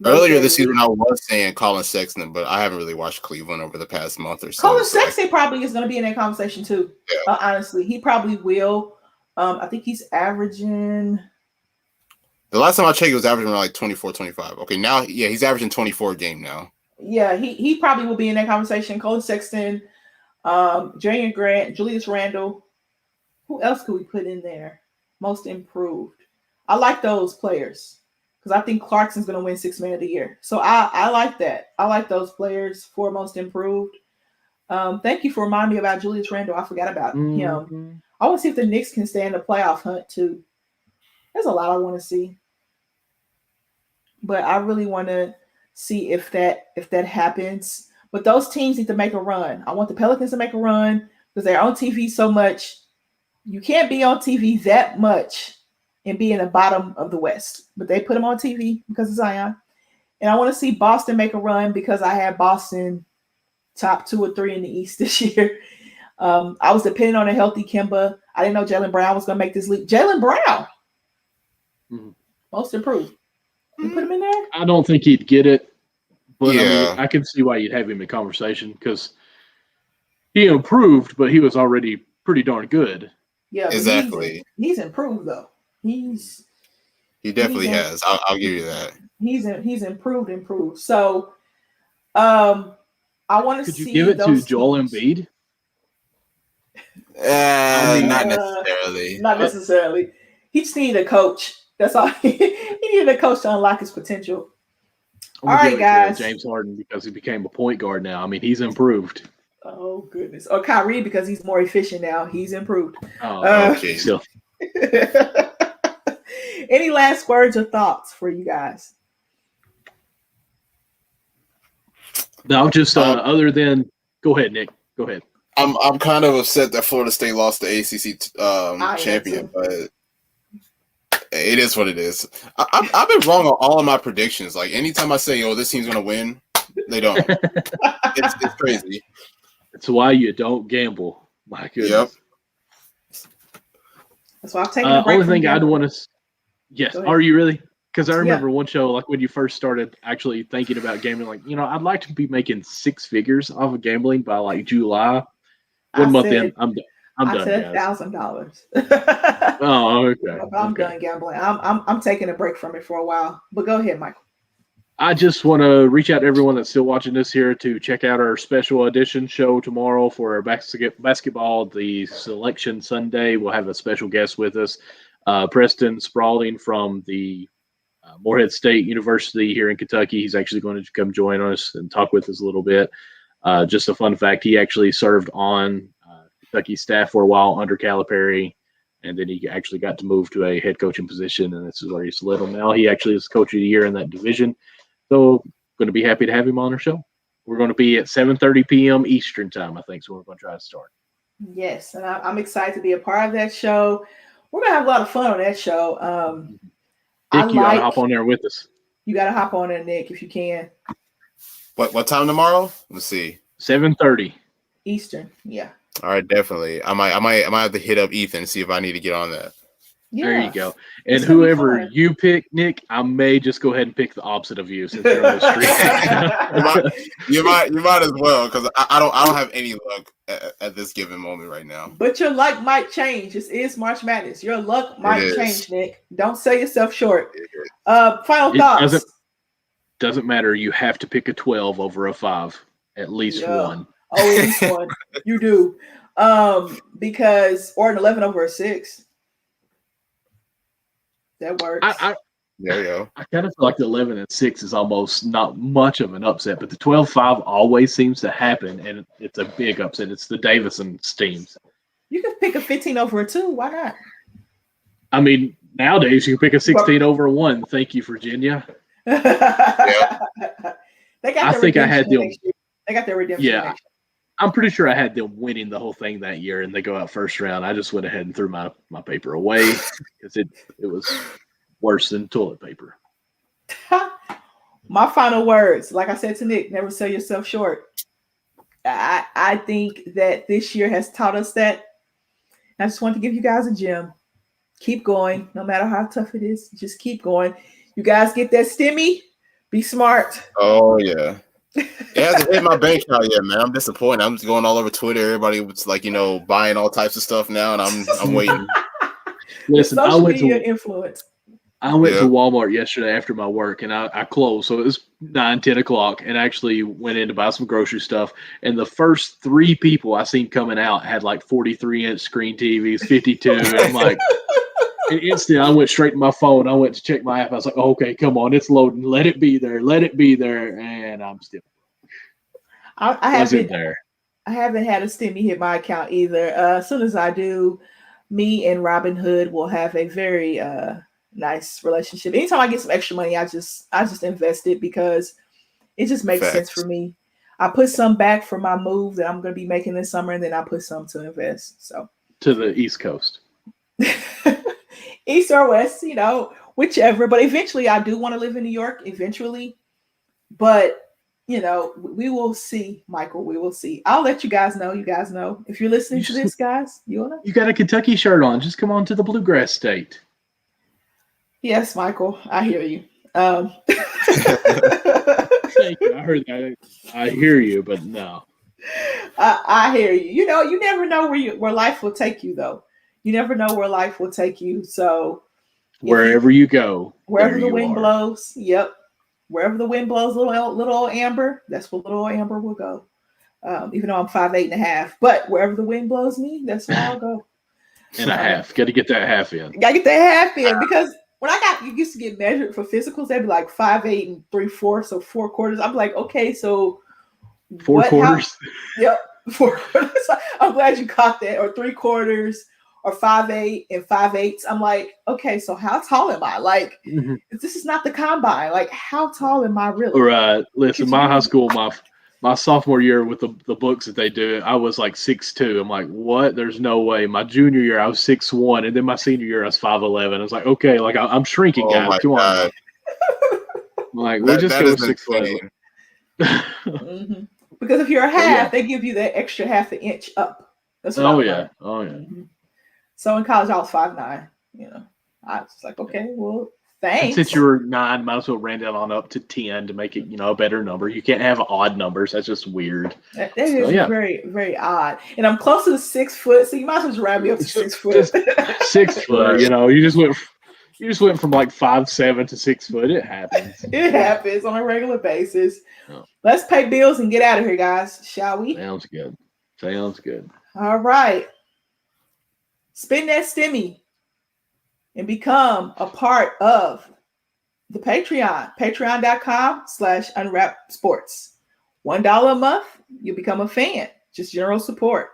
Earlier this season, I was saying Colin Sexton, but I haven't really watched Cleveland over the past month or so. Colin Sexton probably is going to be in that conversation too. Yeah. Honestly, he probably will. I think he's averaging. The last time I checked, he was averaging around like 24, 25. Okay, now, he's averaging 24 a game now. Yeah, he probably will be in that conversation. Colin Sexton, Jarian Grant, Julius Randle. Who else could we put in there? Most improved. I like those players. Because I think Clarkson's going to win 6 Man of the Year. So I like that. I like those players for most improved. Thank you for reminding me about Julius Randle. I forgot about him. I want to see if the Knicks can stay in the playoff hunt too. There's a lot I want to see. But I really want to see if that happens. But those teams need to make a run. I want the Pelicans to make a run because they're on TV so much. You can't be on TV that much and be in the bottom of the West. But they put them on TV because of Zion. And I want to see Boston make a run because I had Boston top 2 or 3 in the East this year. I was depending on a healthy Kemba. I didn't know Jaylen Brown was going to make this leap. Jaylen Brown, most improved. You put him in there? I don't think he'd get it. But I can see why you'd have him in conversation because he improved, but he was already pretty darn good. Yeah, exactly. He's improved though. He definitely has. I'll give you that. He's improved. So, I want to see. Could you give it to Joel Embiid? Not necessarily. Not necessarily. He just needed a coach. That's all. He needed a coach to unlock his potential. All right, guys. James Harden because he became a point guard now. I mean, he's improved. Oh goodness. Or Kyrie because he's more efficient now. He's improved. Oh, okay. So. Any last words or thoughts for you guys? No, just other than go ahead, Nick. Go ahead. I'm kind of upset that Florida State lost the ACC champion, but it is what it is. I've been wrong on all of my predictions. Like anytime I say, "Oh, this team's gonna win," they don't. It's crazy. It's why you don't gamble. My goodness. Yep. That's why I've taken a break. Only thing I'd want to. Yes. Are you really? Because I remember one show, like when you first started actually thinking about gambling, like, I'd like to be making 6 figures off of gambling by like July. 1 month in, I'm done. I said $1,000. Oh, okay. I'm done gambling. I'm taking a break from it for a while. But go ahead, Michael. I just want to reach out to everyone that's still watching this here to check out our special edition show tomorrow for our basketball, the Selection Sunday. We'll have a special guest with us, Preston Spalding from the Morehead State University here in Kentucky. He's actually going to come join us and talk with us a little bit. Just a fun fact, he actually served on Kentucky staff for a while under Calipari, and then he actually got to move to a head coaching position, and this is where he's little now. He actually is coach of the year in that division. So going to be happy to have him on our show. We're going to be at 7:30 p.m. Eastern time, I think, so we're going to try to start. Yes, and I'm excited to be a part of that show. We're going to have a lot of fun on that show. Nick, you got to hop on there with us. You got to hop on there, Nick, if you can. What time tomorrow? Let's see. 7:30 Eastern. Yeah. All right, definitely. I might have to hit up Ethan and see if I need to get on that. Yeah. There you go. And whoever you pick, Nick, I may just go ahead and pick the opposite of you since you're on the street. you might as well because I don't have any luck at this given moment right now. But your luck might change. This is March Madness. Your luck might change, Nick. Don't sell yourself short. Final thoughts. Doesn't matter. You have to pick a 12 over a 5. At least one. Oh, at least one. You do. Because or an 11 over a 6. That works. There you go. I kind of feel like the 11 and 6 is almost not much of an upset, but the 12-5 always seems to happen, and it's a big upset. It's the Davison teams. You can pick a 15 over a 2. Why not? I mean, nowadays you can pick a 16 over a 1. Thank you, Virginia. Yeah. They got I think I had them. They got their redemption. Yeah. I'm pretty sure I had them winning the whole thing that year, and they go out first round. I just went ahead and threw my paper away because it was worse than toilet paper. My final words, like I said to Nick, never sell yourself short. I think that this year has taught us that. I just want to give you guys a gem. Keep going, no matter how tough it is. Just keep going. You guys get that stimmy. Be smart. Oh yeah. It hasn't hit my bank account yet, man. I'm disappointed. I'm just going all over Twitter. Everybody was like, buying all types of stuff now, and I'm waiting. Listen, I went to influence. I went to Walmart yesterday after my work, and I closed. So it was 9-10 o'clock, and actually went in to buy some grocery stuff. And the first 3 people I seen coming out had like 43-inch screen TVs, 52. And I'm like, and instantly I went straight to my phone. I went to check my app. I was like, oh, okay, come on, it's loading. Let it be there. Let it be there. And I'm still. I haven't had a stimmy hit my account either. As soon as I do, me and Robin Hood will have a very nice relationship. Anytime I get some extra money, I just invest it because it just makes sense for me. I put some back for my move that I'm going to be making this summer, and then I put some to invest. So to the East Coast, East or West, whichever. But eventually, I do want to live in New York. Eventually, but we will see, Michael. We will see. I'll let you guys know. You guys know if you're listening to this, guys. You got a Kentucky shirt on. Just come on to the Bluegrass State. Yes, Michael, I hear you. Thank you. I heard that. I hear you, but no. I hear you. You never know where life will take you, though. You never know where life will take you. So wherever you go, wherever the wind blows, yep. Wherever the wind blows, little old Amber, that's where little old Amber will go. Even though I'm 5'8.5", but wherever the wind blows me, that's where I'll go. And a half. Got to get that half in. Got to get that half in because. When you used to get measured for physicals, they'd be like 5'8 3/4, so 4 quarters. I'm like, okay, so 4 quarters. Yep, 4 quarters. I'm glad you caught that, or 3 quarters, or 5'8 and 5/8. I'm like, okay, so how tall am I? Like, this is not the combine. Like, how tall am I really? Right. Listen, my high school, my sophomore year with the books that they do, I was like 6'2". I'm like, what? There's no way. My junior year, I was 6'1", and then my senior year, I was 5'11". I was like, okay, like I'm shrinking, guys. Come on. I'm like, we'll just go 6'11". Because if you're a half, they give you that extra half an inch up. That's what Oh yeah. So in college, I was 5'9". I was like, okay, well. Thanks. And since you were 9, might as well round it on up to 10 to make it, a better number. You can't have odd numbers. That's just weird. That is very, very odd. And I'm close to 6 foot, so you might as well just round me up to 6 foot. Just 6 foot, you just went from like 5'7" to 6 foot. It happens. It happens on a regular basis. Oh. Let's pay bills and get out of here, guys. Shall we? Sounds good. All right. Spend that stimmy. And become a part of the Patreon. Patreon.com/unwrapsports. $1 a month, you become a fan. Just general support.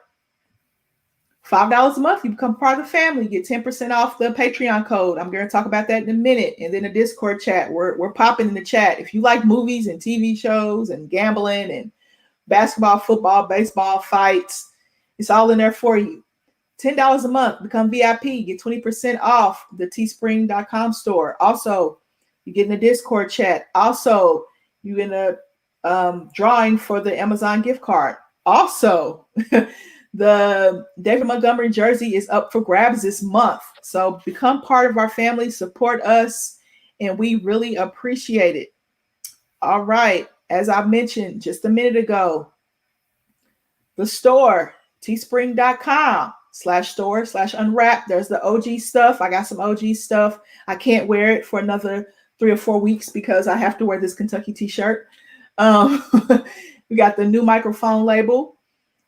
$5 a month, you become part of the family. You get 10% off the Patreon code. I'm going to talk about that in a minute. And then the Discord chat. We're popping in the chat. If you like movies and TV shows and gambling and basketball, football, baseball, fights, it's all in there for you. $10 a month, become VIP, get 20% off the teespring.com store. Also, you get in the Discord chat. Also, you in a drawing for the Amazon gift card. Also, the David Montgomery jersey is up for grabs this month. So become part of our family, support us, and we really appreciate it. All right, as I mentioned just a minute ago, the store, teespring.com/store/unwrap. There's the OG stuff. I got some OG stuff. I can't wear it for another 3 or 4 weeks because I have to wear this Kentucky t-shirt. We got the new microphone label.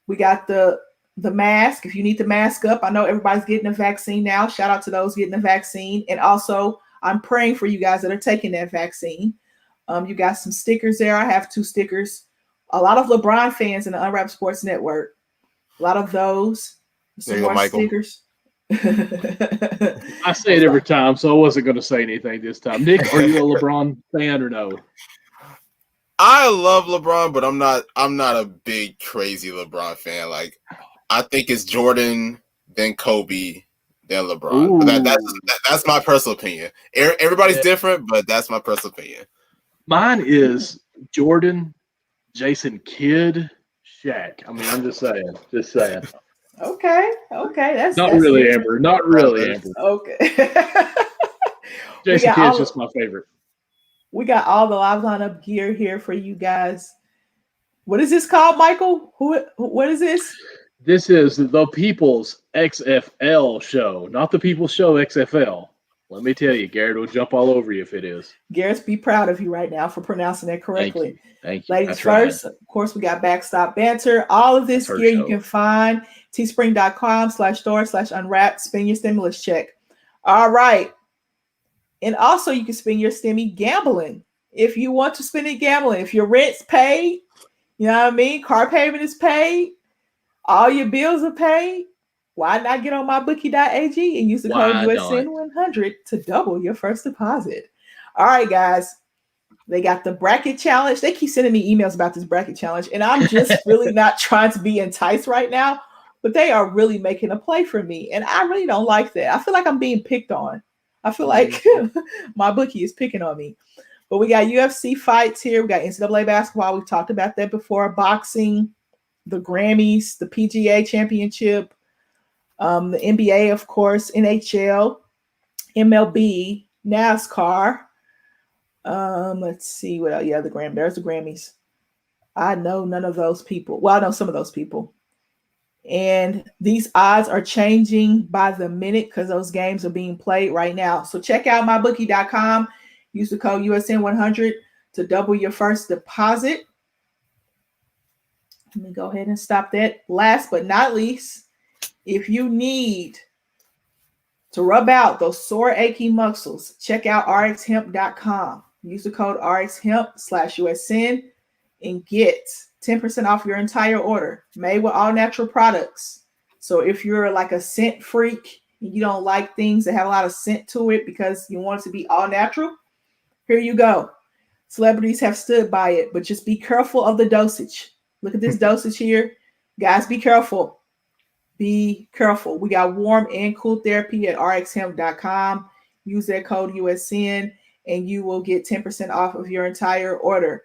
We got the mask. If you need the mask up, I know everybody's getting a vaccine now. Shout out to those getting the vaccine. And also, I'm praying for you guys that are taking that vaccine. You got some stickers there. I have 2 stickers. A lot of LeBron fans in the Unwrapped Sports Network. A lot of those. Some more stickers. I say it every time, so I wasn't going to say anything this time. Nick, are you a LeBron fan or no? I love LeBron, but I'm not a big crazy LeBron fan. Like, I think it's Jordan, then Kobe, then LeBron. But that's my personal opinion. Everybody's different, but that's my personal opinion. Mine is Jordan, Jason Kidd, Shaq. I mean, I'm just saying. Okay. That's really, Amber. Not really, Amber. Okay. Jason Kidd's just my favorite. We got all the live lineup gear here for you guys. What is this called, Michael? What is this? This is the People's XFL show, not the People's Show XFL. Let me tell you, Garrett will jump all over you if it is. Garrett's be proud of you right now for pronouncing it correctly. Thank you. Ladies first, of course, we got Backstop Banter. All of this gear you can find teespring.com/store/unwrapped. Spend your stimulus check. All right. And also you can spend your stimmy gambling. If you want to spend it gambling, if your rent's paid, you know what I mean? Car payment is paid. All your bills are paid. Why not get on mybookie.ag and use the code USN100 to double your first deposit? All right, guys. They got the bracket challenge. They keep sending me emails about this bracket challenge, and I'm just really not trying to be enticed right now, but they are really making a play for me, and I really don't like that. I feel like I'm being picked on. I feel like my bookie is picking on me. But we got UFC fights here. We got NCAA basketball. We've talked about that before. Boxing, the Grammys, the PGA Championship, the NBA, of course, NHL, MLB, NASCAR. Let's see what else. Yeah, there's the Grammys. I know none of those people. Well, I know some of those people. And these odds are changing by the minute because those games are being played right now. So check out mybookie.com. Use the code USN100 to double your first deposit. Let me go ahead and stop that. Last but not least, if you need to rub out those sore, achy muscles, check out rxhemp.com. Use the code rxhemp/USN and get 10% off your entire order. Made with all natural products. So if you're like a scent freak and you don't like things that have a lot of scent to it because you want it to be all natural, here you go. Celebrities have stood by it, but just be careful of the dosage. Look at this dosage here. Guys, be careful. Be careful. We got warm and cool therapy at rxhemp.com. Use that code USN and you will get 10% off of your entire order.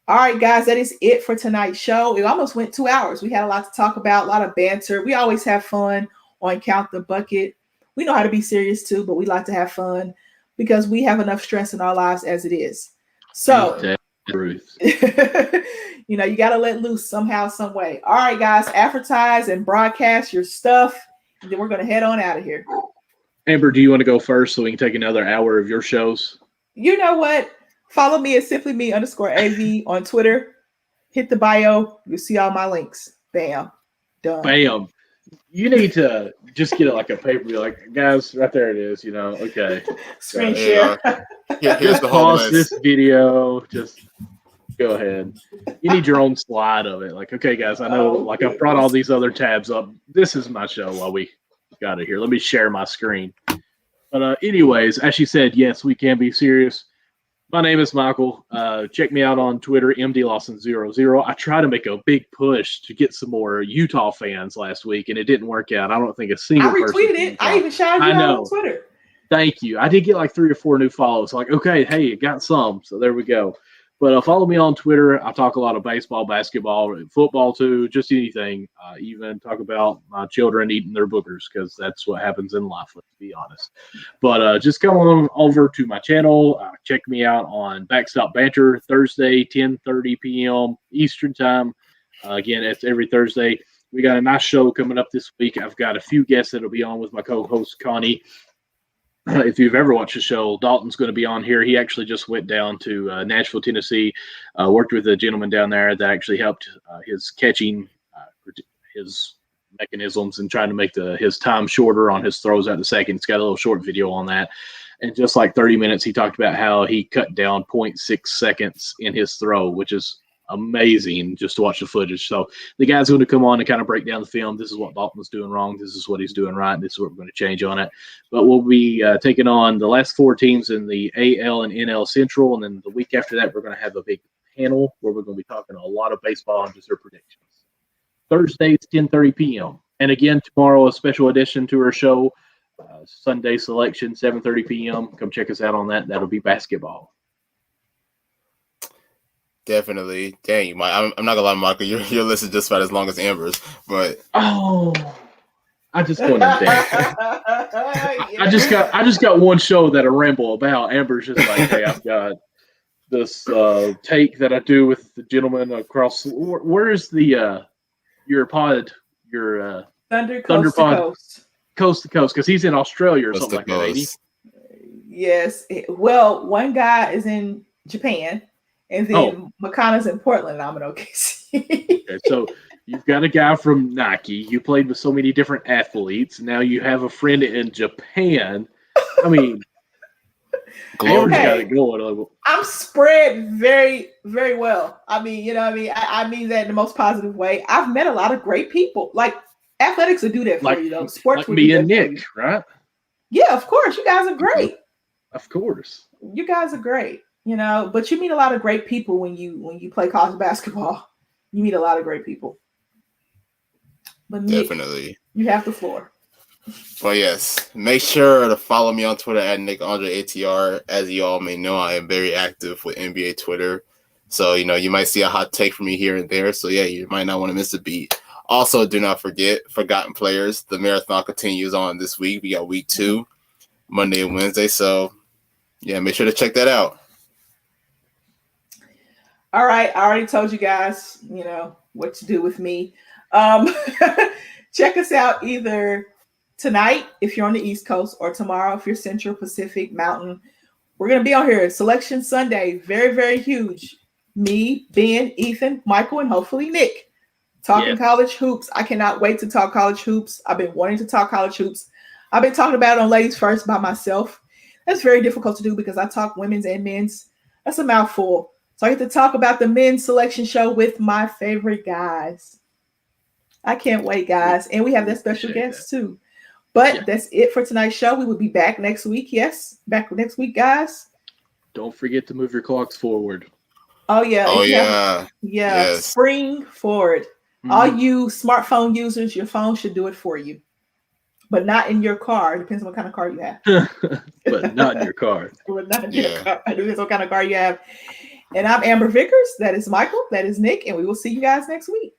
All right, guys, that is it for tonight's show. It almost went 2 hours. We had a lot to talk about, a lot of banter. We always have fun on Count the Bucket. We know how to be serious too, but we like to have fun because we have enough stress in our lives as it is. So, you know, you got to let loose somehow, some way. All right, guys, advertise and broadcast your stuff, and then we're going to head on out of here. Amber, do you want to go first so we can take another hour of your shows? You know what? Follow me at simplyme_AV on Twitter. Hit the bio. You'll see all my links. Bam. Done. Bam. You need to just get it like a paper. Be like, guys, right there it is. You know, okay. Screen share. Here's the whole pause this video. Just go ahead. You need your own slide of it. Like, okay, guys, I know. I've brought all these other tabs up. This is my show while we got it here. Let me share my screen. But anyways, as she said, yes, we can be serious. My name is Michael. Check me out on Twitter, MDLawson00. I tried to make a big push to get some more Utah fans last week, and it didn't work out. I don't think a single person. I retweeted it. I even shouted you out on Twitter. Thank you. I did get like 3 or 4 new follows. Like, okay, hey, it got some. So there we go. But follow me on Twitter. I talk a lot of baseball, basketball, football too, just anything. Even talk about my children eating their boogers because that's what happens in life, let's be honest. But just come on over to my channel. Check me out on Backstop Banter, Thursday, 10:30 p.m. Eastern Time. Again, it's every Thursday. We got a nice show coming up this week. I've got a few guests that will be on with my co-host, Connie. If you've ever watched the show, Dalton's going to be on here. He actually just went down to Nashville, Tennessee, worked with a gentleman down there that actually helped his catching, his mechanisms and trying to make his time shorter on his throws out the second. It's got a little short video on that. And just like 30 minutes, he talked about how he cut down 0.6 seconds in his throw, which is amazing just to watch the footage. So the guy's going to come on and kind of break down the film. This is what Dalton was doing wrong. This is what he's doing right. This is what we're going to change on it. But we'll be taking on the last 4 teams in the AL and NL Central. And then the week after that, we're going to have a big panel where we're going to be talking a lot of baseball and just their predictions. Thursdays, 10:30 p.m. And again, tomorrow, a special edition to our show, Sunday selection, 7:30 p.m. Come check us out on that. That'll be basketball. Definitely. Dang, you might. I'm not gonna lie, Michael. Your list is just about as long as Amber's, but I just go in there. I just got one show that I ramble about. Amber's just like, hey, I've got this take that I do with the gentleman across. Where is the your pod? Your Thunder Thunder Coast to pod Coast. coast to coast because he's in Australia or what's something the like that, ain't he? buzz? Yes. Well, one guy is in Japan, and then Makana's in Portland. I'm in OKC. Okay, so you've got a guy from Nike. You played with so many different athletes. Now you have a friend in Japan. I mean, Amber's got it going. I'm spread very, very well. I mean, you know what I mean? I mean that in the most positive way. I've met a lot of great people. Like, athletics will do that for you, though. Sports like will me do and that for Nick, you. right? Yeah, of course. You guys are great. Of course. You guys are great. You know, but you meet a lot of great people when you play college basketball. You meet a lot of great people. But Nick, Definitely. you have the floor. Well, yes. Make sure to follow me on Twitter at NickAndreATR. As you all may know, I am very active with NBA Twitter. So, you might see a hot take from me here and there. So, yeah, you might not want to miss a beat. Also, do not forget, Forgotten Players. The marathon continues on this week. We got week 2, Monday and Wednesday. So, yeah, make sure to check that out. All right. I already told you guys, what to do with me. Check us out either tonight if you're on the East Coast or tomorrow if you're Central, Pacific, Mountain. We're going to be on here. Selection Sunday. Very, very huge. Me, Ben, Ethan, Michael, and hopefully Nick. Talking college hoops. I cannot wait to talk college hoops. I've been wanting to talk college hoops. I've been talking about it on Ladies First by myself. That's very difficult to do because I talk women's and men's. That's a mouthful. So I get to talk about the men's selection show with my favorite guys. I can't wait, guys. And we have that special guest too. But that's it for tonight's show. We will be back next week. Yes, back next week, guys. Don't forget to move your clocks forward. Oh, yeah. Oh, yeah. Yes. Spring forward. Mm-hmm. All you smartphone users, your phone should do it for you. But not in your car. It depends on what kind of car you have. But not in your car. But not in your car. It depends what kind of car you have. And I'm Amber Vickers. That is Michael. That is Nick. And we will see you guys next week.